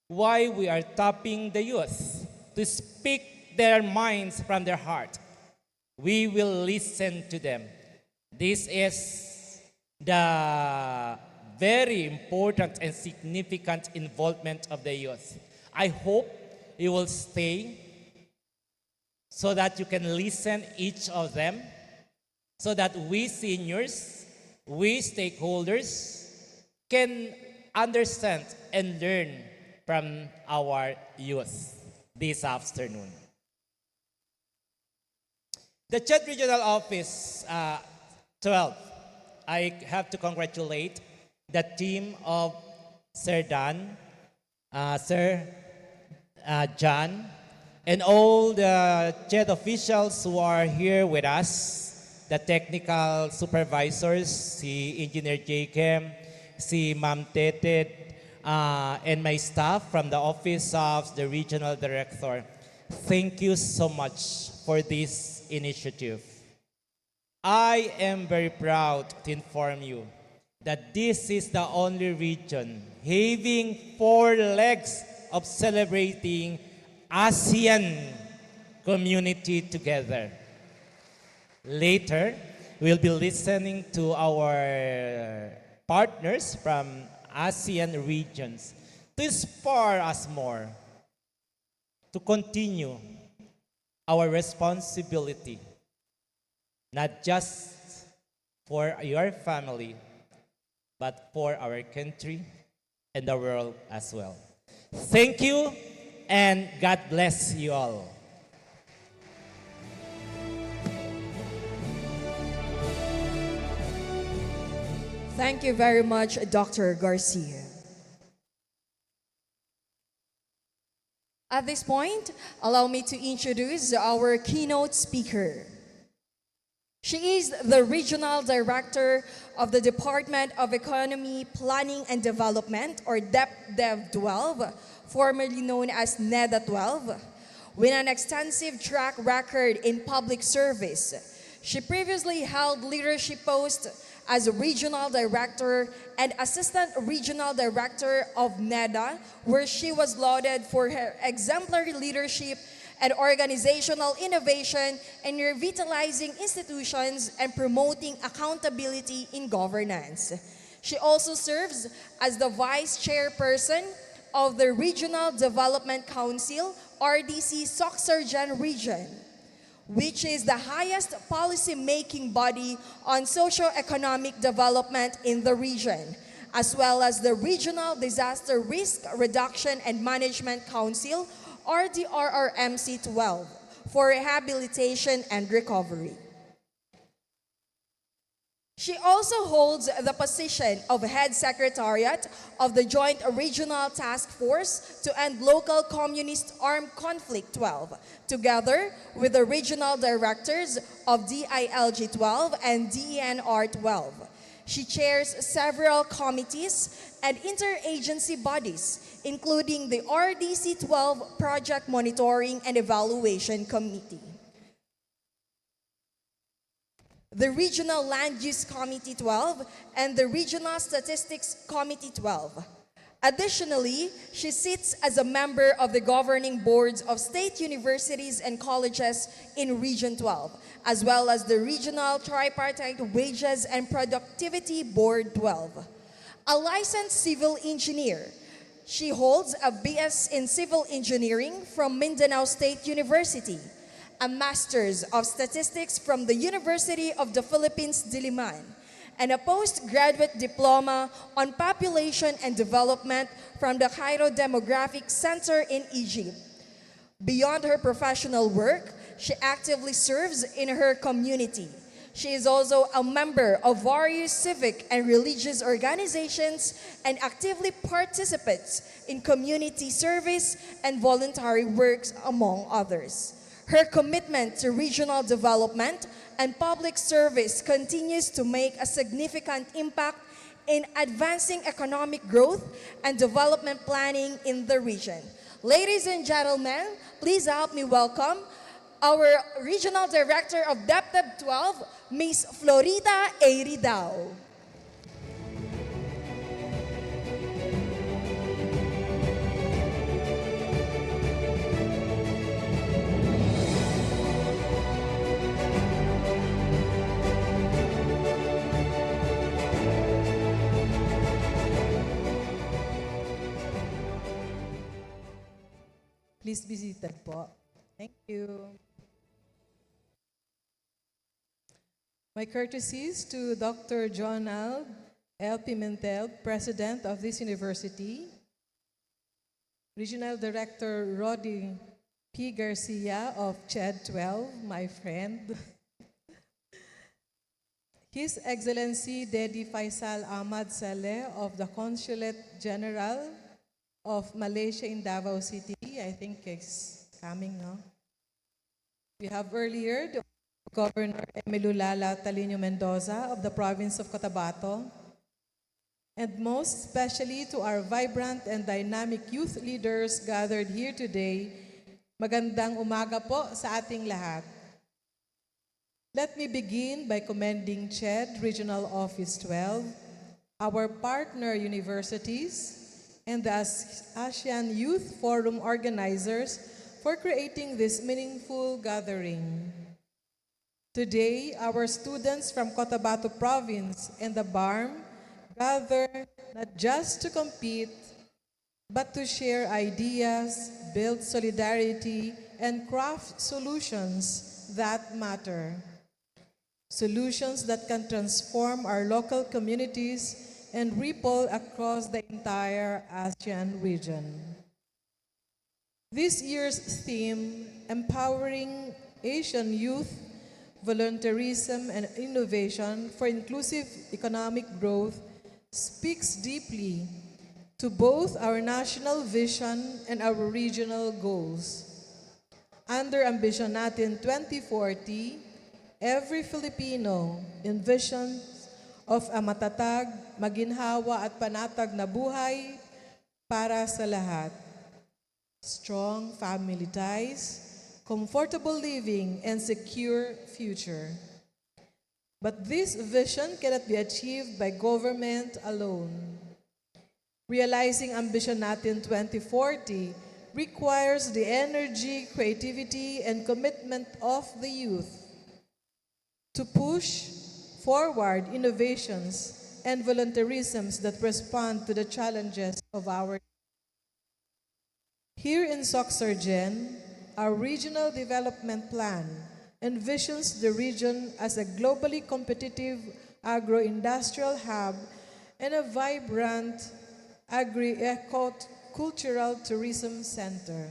why we are tapping the youth to speak their minds from their heart. We will listen to them. This is the very important and significant involvement of the youth. I hope you will stay so that you can listen each of them, so that we seniors, we stakeholders can understand and learn from our youth this afternoon. The Chad Regional Office 12, I have to congratulate the team of Sir Dan, Sir John, and all the Chad officials who are here with us, the technical supervisors, si Engineer Jacob, si Ma'am Teted, and my staff from the Office of the Regional Director. Thank you so much for this initiative. I am very proud to inform you that this is the only region having 4 legs of celebrating ASEAN community together. Later, we'll be listening to our partners from ASEAN regions to inspire us more to continue our responsibility, not just for your family, but for our country and the world as well. Thank you, and God bless you all. Thank you very much, Dr. Garcia. At this point, allow me to introduce our keynote speaker. She is the Regional Director of the Department of Economy, Planning and Development, or DepDev 12, formerly known as NEDA 12, with an extensive track record in public service. She previously held leadership posts as Regional Director and Assistant Regional Director of NEDA, where she was lauded for her exemplary leadership and organizational innovation in revitalizing institutions and promoting accountability in governance. She also serves as the Vice Chairperson of the Regional Development Council, RDC SOCCSKSARGEN Region, which is the highest policy-making body on socio-economic development in the region, as well as the Regional Disaster Risk Reduction and Management Council, RDRRMC 12, for rehabilitation and recovery. She also holds the position of Head Secretariat of the Joint Regional Task Force to End Local Communist Armed Conflict 12, together with the Regional Directors of DILG 12 and DENR 12. She chairs several committees and interagency bodies, including the RDC 12 Project Monitoring and Evaluation Committee, the Regional Land Use Committee 12, and the Regional Statistics Committee 12. Additionally, she sits as a member of the governing boards of state universities and colleges in Region 12, as well as the Regional Tripartite Wages and Productivity Board 12. A licensed civil engineer, she holds a BS in Civil Engineering from Mindanao State University, a Master's of Statistics from the University of the Philippines, Diliman, and a postgraduate diploma on Population and Development from the Cairo Demographic Center in Egypt. Beyond her professional work, she actively serves in her community. She is also a member of various civic and religious organizations and actively participates in community service and voluntary works, among others. Her commitment to regional development and public service continues to make a significant impact in advancing economic growth and development planning in the region. Ladies and gentlemen, please help me welcome our Regional Director of DepDev 12, Ms. Florida A. Ridao. Please be seated po. Thank you. My courtesies to Dr. John L. Pimentel, President of this university, Regional Director Rodi P. Garcia of CHED 12, my friend, His Excellency Dedi Faisal Ahmad Saleh of the Consulate General of Malaysia in Davao City. I think it's coming now. We have earlier the Governor Emilulala Talino Mendoza of the province of Cotabato, and most especially to our vibrant and dynamic youth leaders gathered here today. Magandang umaga po sa ating lahat. Let me begin by commending CHED Regional Office 12, our partner universities, and the ASEAN Youth Forum organizers for creating this meaningful gathering. Today, our students from Cotabato Province and the BARM gather not just to compete, but to share ideas, build solidarity, and craft solutions that matter. Solutions that can transform our local communities and ripple across the entire ASEAN region. This year's theme, Empowering Asian Youth, Volunteerism and Innovation for Inclusive Economic Growth, speaks deeply to both our national vision and our regional goals. Under Ambition Natin 2040, every Filipino envisions of a matatag, maginhawa at panatag na buhay para sa lahat. Strong family ties, comfortable living, and secure future. But this vision cannot be achieved by government alone. Realizing Ambition Natin 2040 requires the energy, creativity, and commitment of the youth to push forward innovations and volunteerisms that respond to the challenges of our. Here in SOCCSKSARGEN, our regional development plan envisions the region as a globally competitive agro-industrial hub and a vibrant agri-eco-cultural tourism center.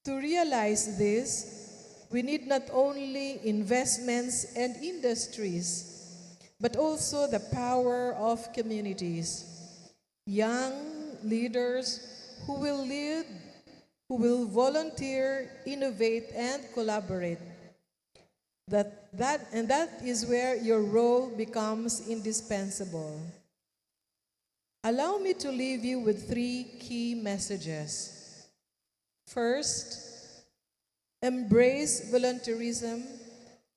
To realize this, we need not only investments and industries, but also the power of communities. Young leaders who will lead, who will volunteer, innovate, and collaborate. That is where your role becomes indispensable. Allow me to leave you with 3 key messages. First, embrace volunteerism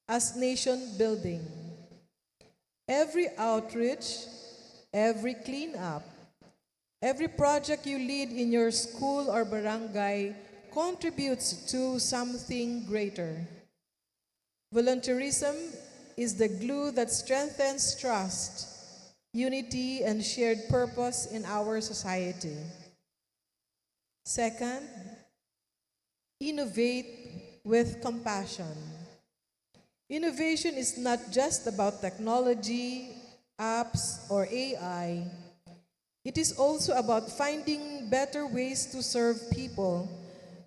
as nation building. Every outreach, every cleanup, every project you lead in your school or barangay contributes to something greater. Volunteerism is the glue that strengthens trust, unity, and shared purpose in our society. Second, innovate with compassion. Innovation is not just about technology, apps, or AI. It is also about finding better ways to serve people,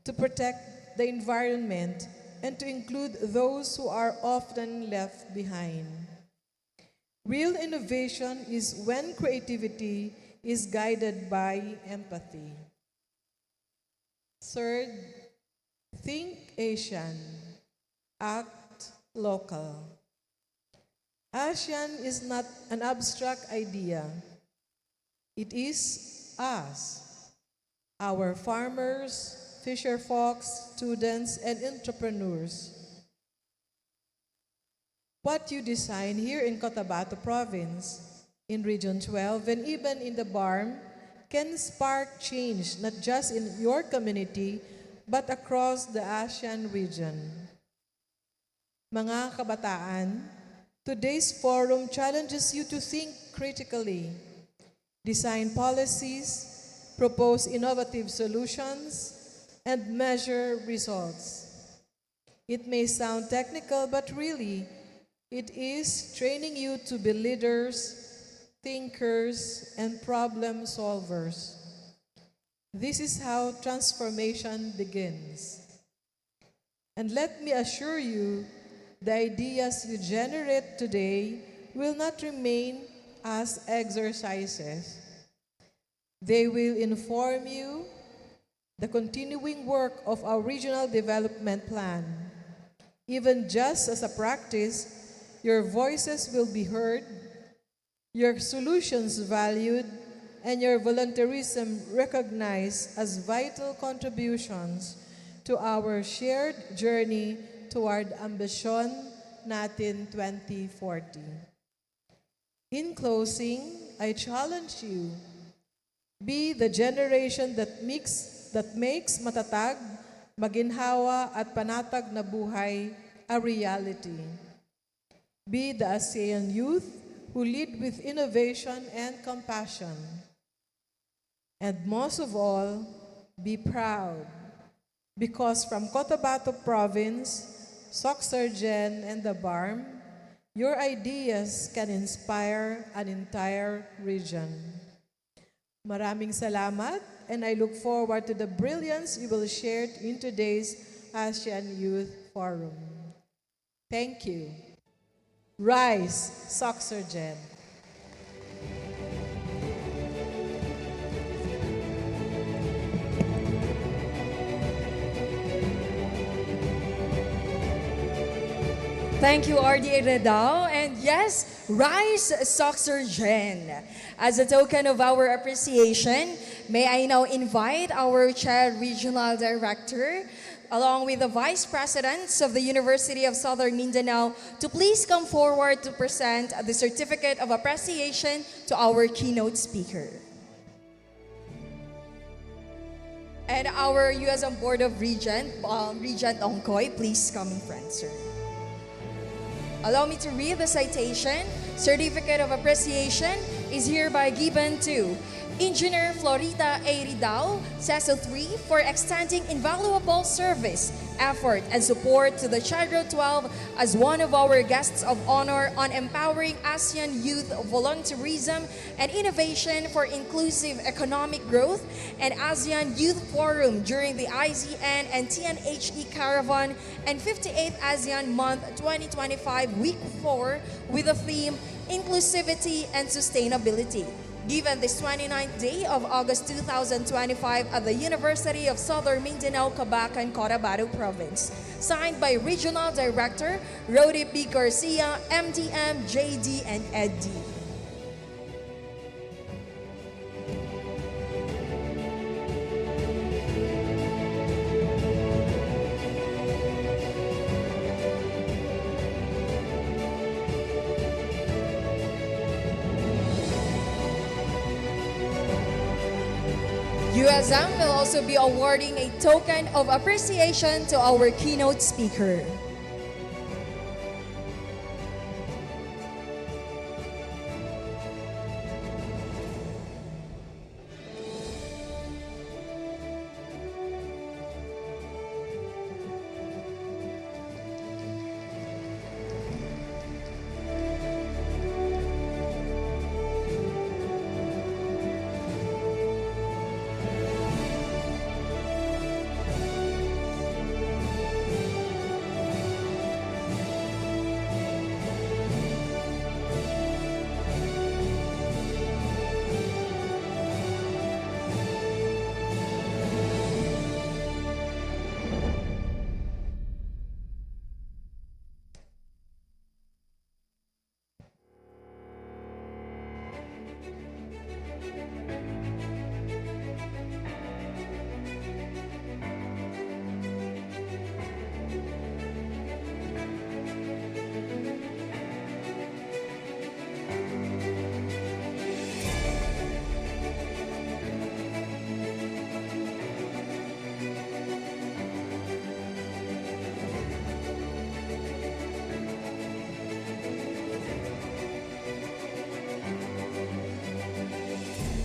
to protect the environment, and to include those who are often left behind. Real innovation is when creativity is guided by empathy. Third, Think Asian, act local. ASEAN is not an abstract idea. It is us, our farmers, fisher folks, students, and entrepreneurs. What you design here in Cotabato province, in Region 12, and even in the BARM, can spark change not just in your community, but across the ASEAN region. Mga kabataan, today's forum challenges you to think critically, design policies, propose innovative solutions, and measure results. It may sound technical, but really, it is training you to be leaders, thinkers, and problem solvers. This is how transformation begins. And let me assure you, the ideas you generate today will not remain as exercises. They will inform you the continuing work of our regional development plan. Even just as a practice, your voices will be heard, your solutions valued, and your volunteerism recognized as vital contributions to our shared journey toward Ambisyon Natin 2040. In closing, I challenge you, be the generation that makes matatag, maginhawa at panatag na buhay a reality. Be the ASEAN youth who lead with innovation and compassion. And most of all, be proud, because from Cotabato Province, SOCCSKSARGEN, and the BARM, your ideas can inspire an entire region. Maraming salamat, and I look forward to the brilliance you will share in today's ASEAN Youth Forum. Thank you. Rise, SOCCSKSARGEN. Thank you, RDA Redao. And yes, rise, SOCCSKSARGEN. As a token of our appreciation, may I now invite our Chair Regional Director, along with the Vice Presidents of the University of Southern Mindanao, to please come forward to present the Certificate of Appreciation to our keynote speaker. And our USM Board of Regent, Regent Ongkoy, please come in front, sir. Allow me to read the citation. Certificate of Appreciation is hereby given to Engineer Florita A. Ridao, CESO 3, for extending invaluable service, effort, and support to the Chadro 12 as one of our guests of honor on empowering ASEAN youth volunteerism and innovation for inclusive economic growth, and ASEAN Youth Forum during the IZN and TNHE Caravan and 58th ASEAN Month 2025 Week 4 with the theme Inclusivity and Sustainability, given this 29th day of August 2025 at the University of Southern Mindanao, Cabacan, Cotabato Province. Signed by Regional Director Rody P. Garcia, MDM, JD, and ED. USM will also be awarding a token of appreciation to our keynote speaker.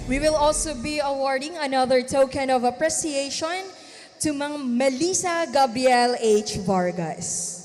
We will also be awarding another token of appreciation to Mang Melissa Gabriel H. Vargas.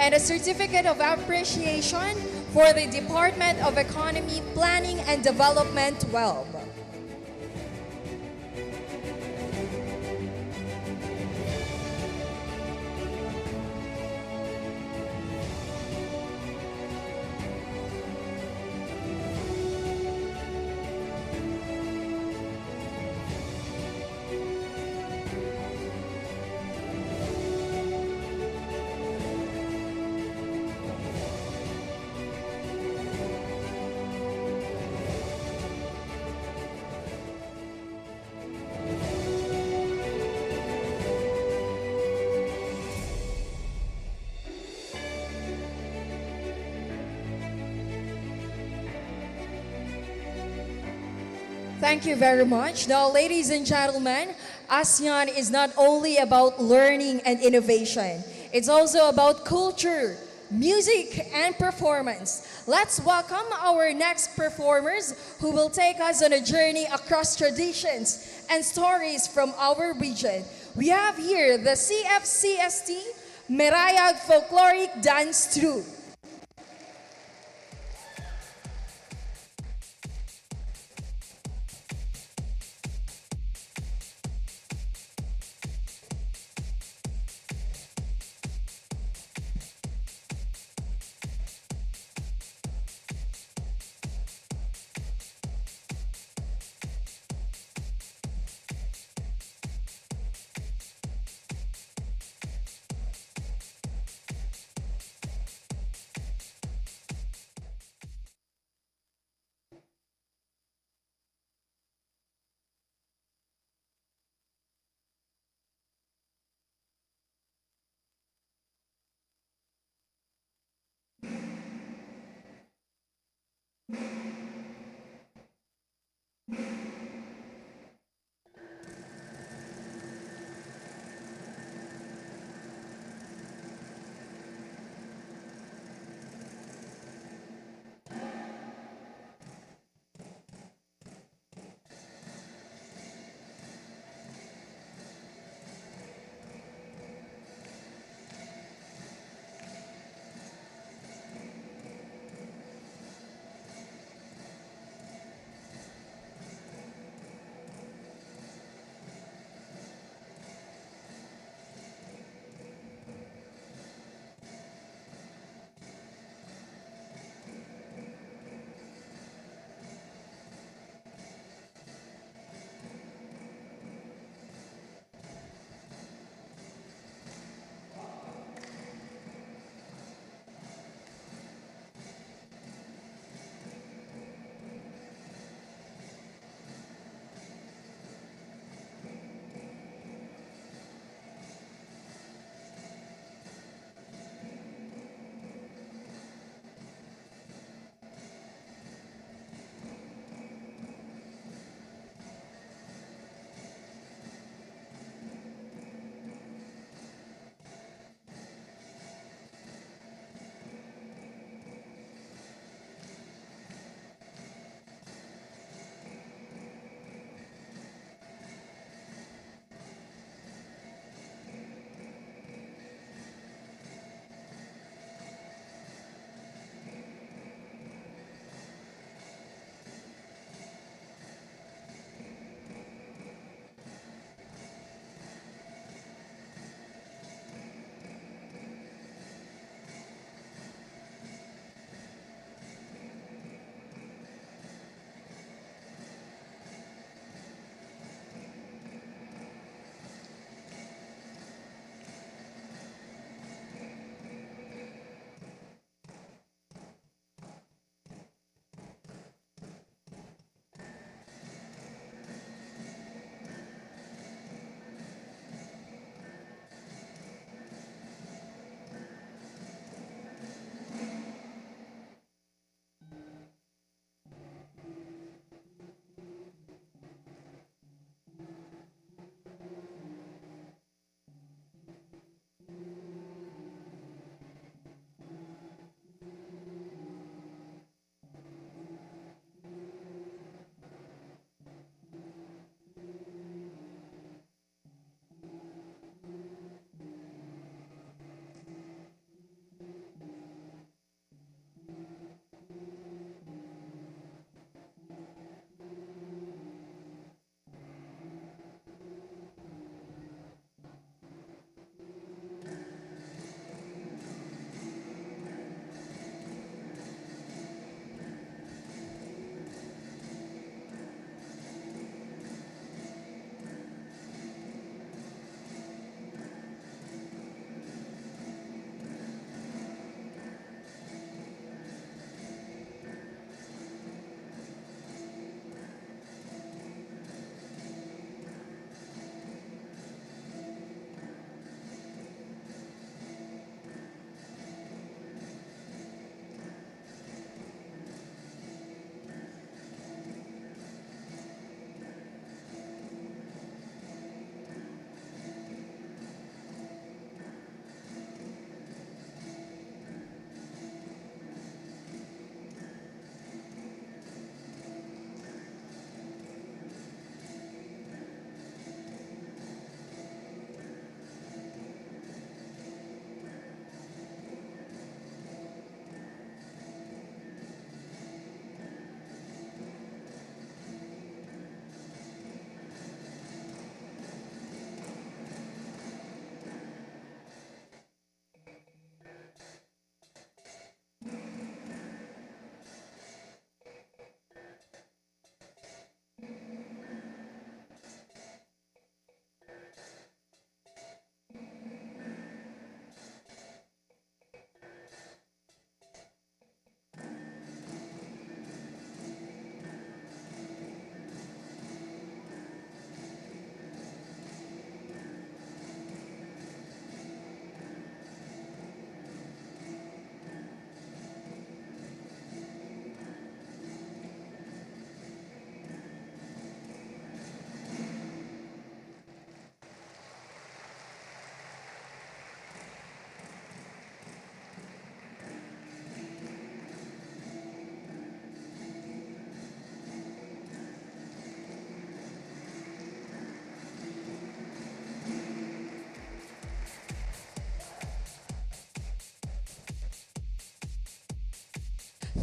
And a certificate of appreciation for the Department of Economy, Planning and Development 12. Thank you very much. Now, ladies and gentlemen, ASEAN is not only about learning and innovation. It's also about culture, music, and performance. Let's welcome our next performers who will take us on a journey across traditions and stories from our region. We have here the CFCST Merayag Folkloric Dance Troupe.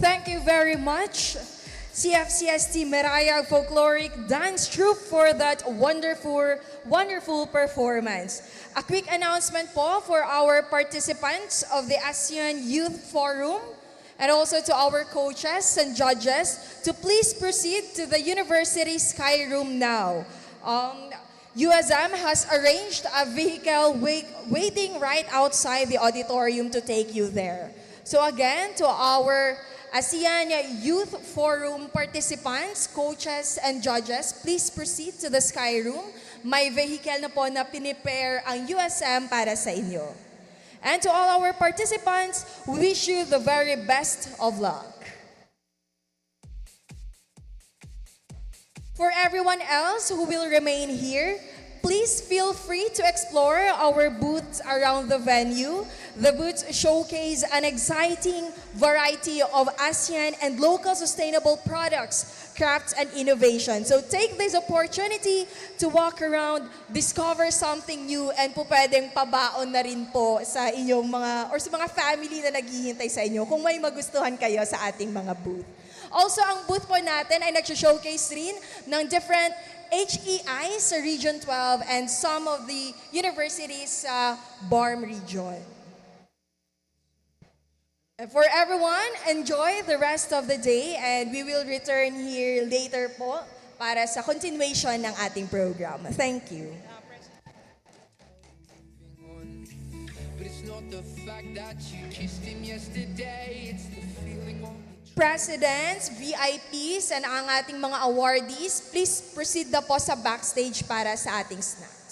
Thank you very much, CFCST Meraya Folkloric Dance Troupe, for that wonderful performance. A quick announcement po for our participants of the ASEAN Youth Forum and also to our coaches and judges to please proceed to the University Sky Room now. USM has arranged a vehicle waiting right outside the auditorium to take you there. So again, to our ASEAN Youth Forum participants, coaches, and judges, please proceed to the Sky Room. May vehicle na po na pinipare ang USM para sa inyo. And to all our participants, we wish you the very best of luck. For everyone else who will remain here, please feel free to explore our booths around the venue. The booths showcase an exciting variety of ASEAN and local sustainable products, crafts, and innovation. So take this opportunity to walk around, discover something new, and po pwedeng pabaon na rin po sa inyong mga, or sa mga family na naghihintay sa inyo kung may magustuhan kayo sa ating mga booth. Also, ang booth po natin ay nag-showcase rin ng different HEI sa Region 12 and some of the universities sa BARM region. And for everyone, enjoy the rest of the day and we will return here later po para sa continuation ng ating program. Thank you. Presidents, VIPs, and ang ating mga awardees, please proceed na po sa backstage para sa ating snacks.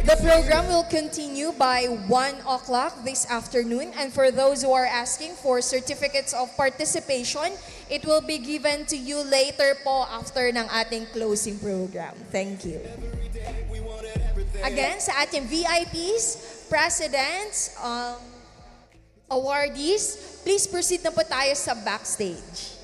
The program will continue by 1 o'clock this afternoon, and for those who are asking for certificates of participation, it will be given to you later po after ng ating closing program. Thank you. Again, sa ating VIPs, presidents, awardees, please proceed na po tayo sa backstage.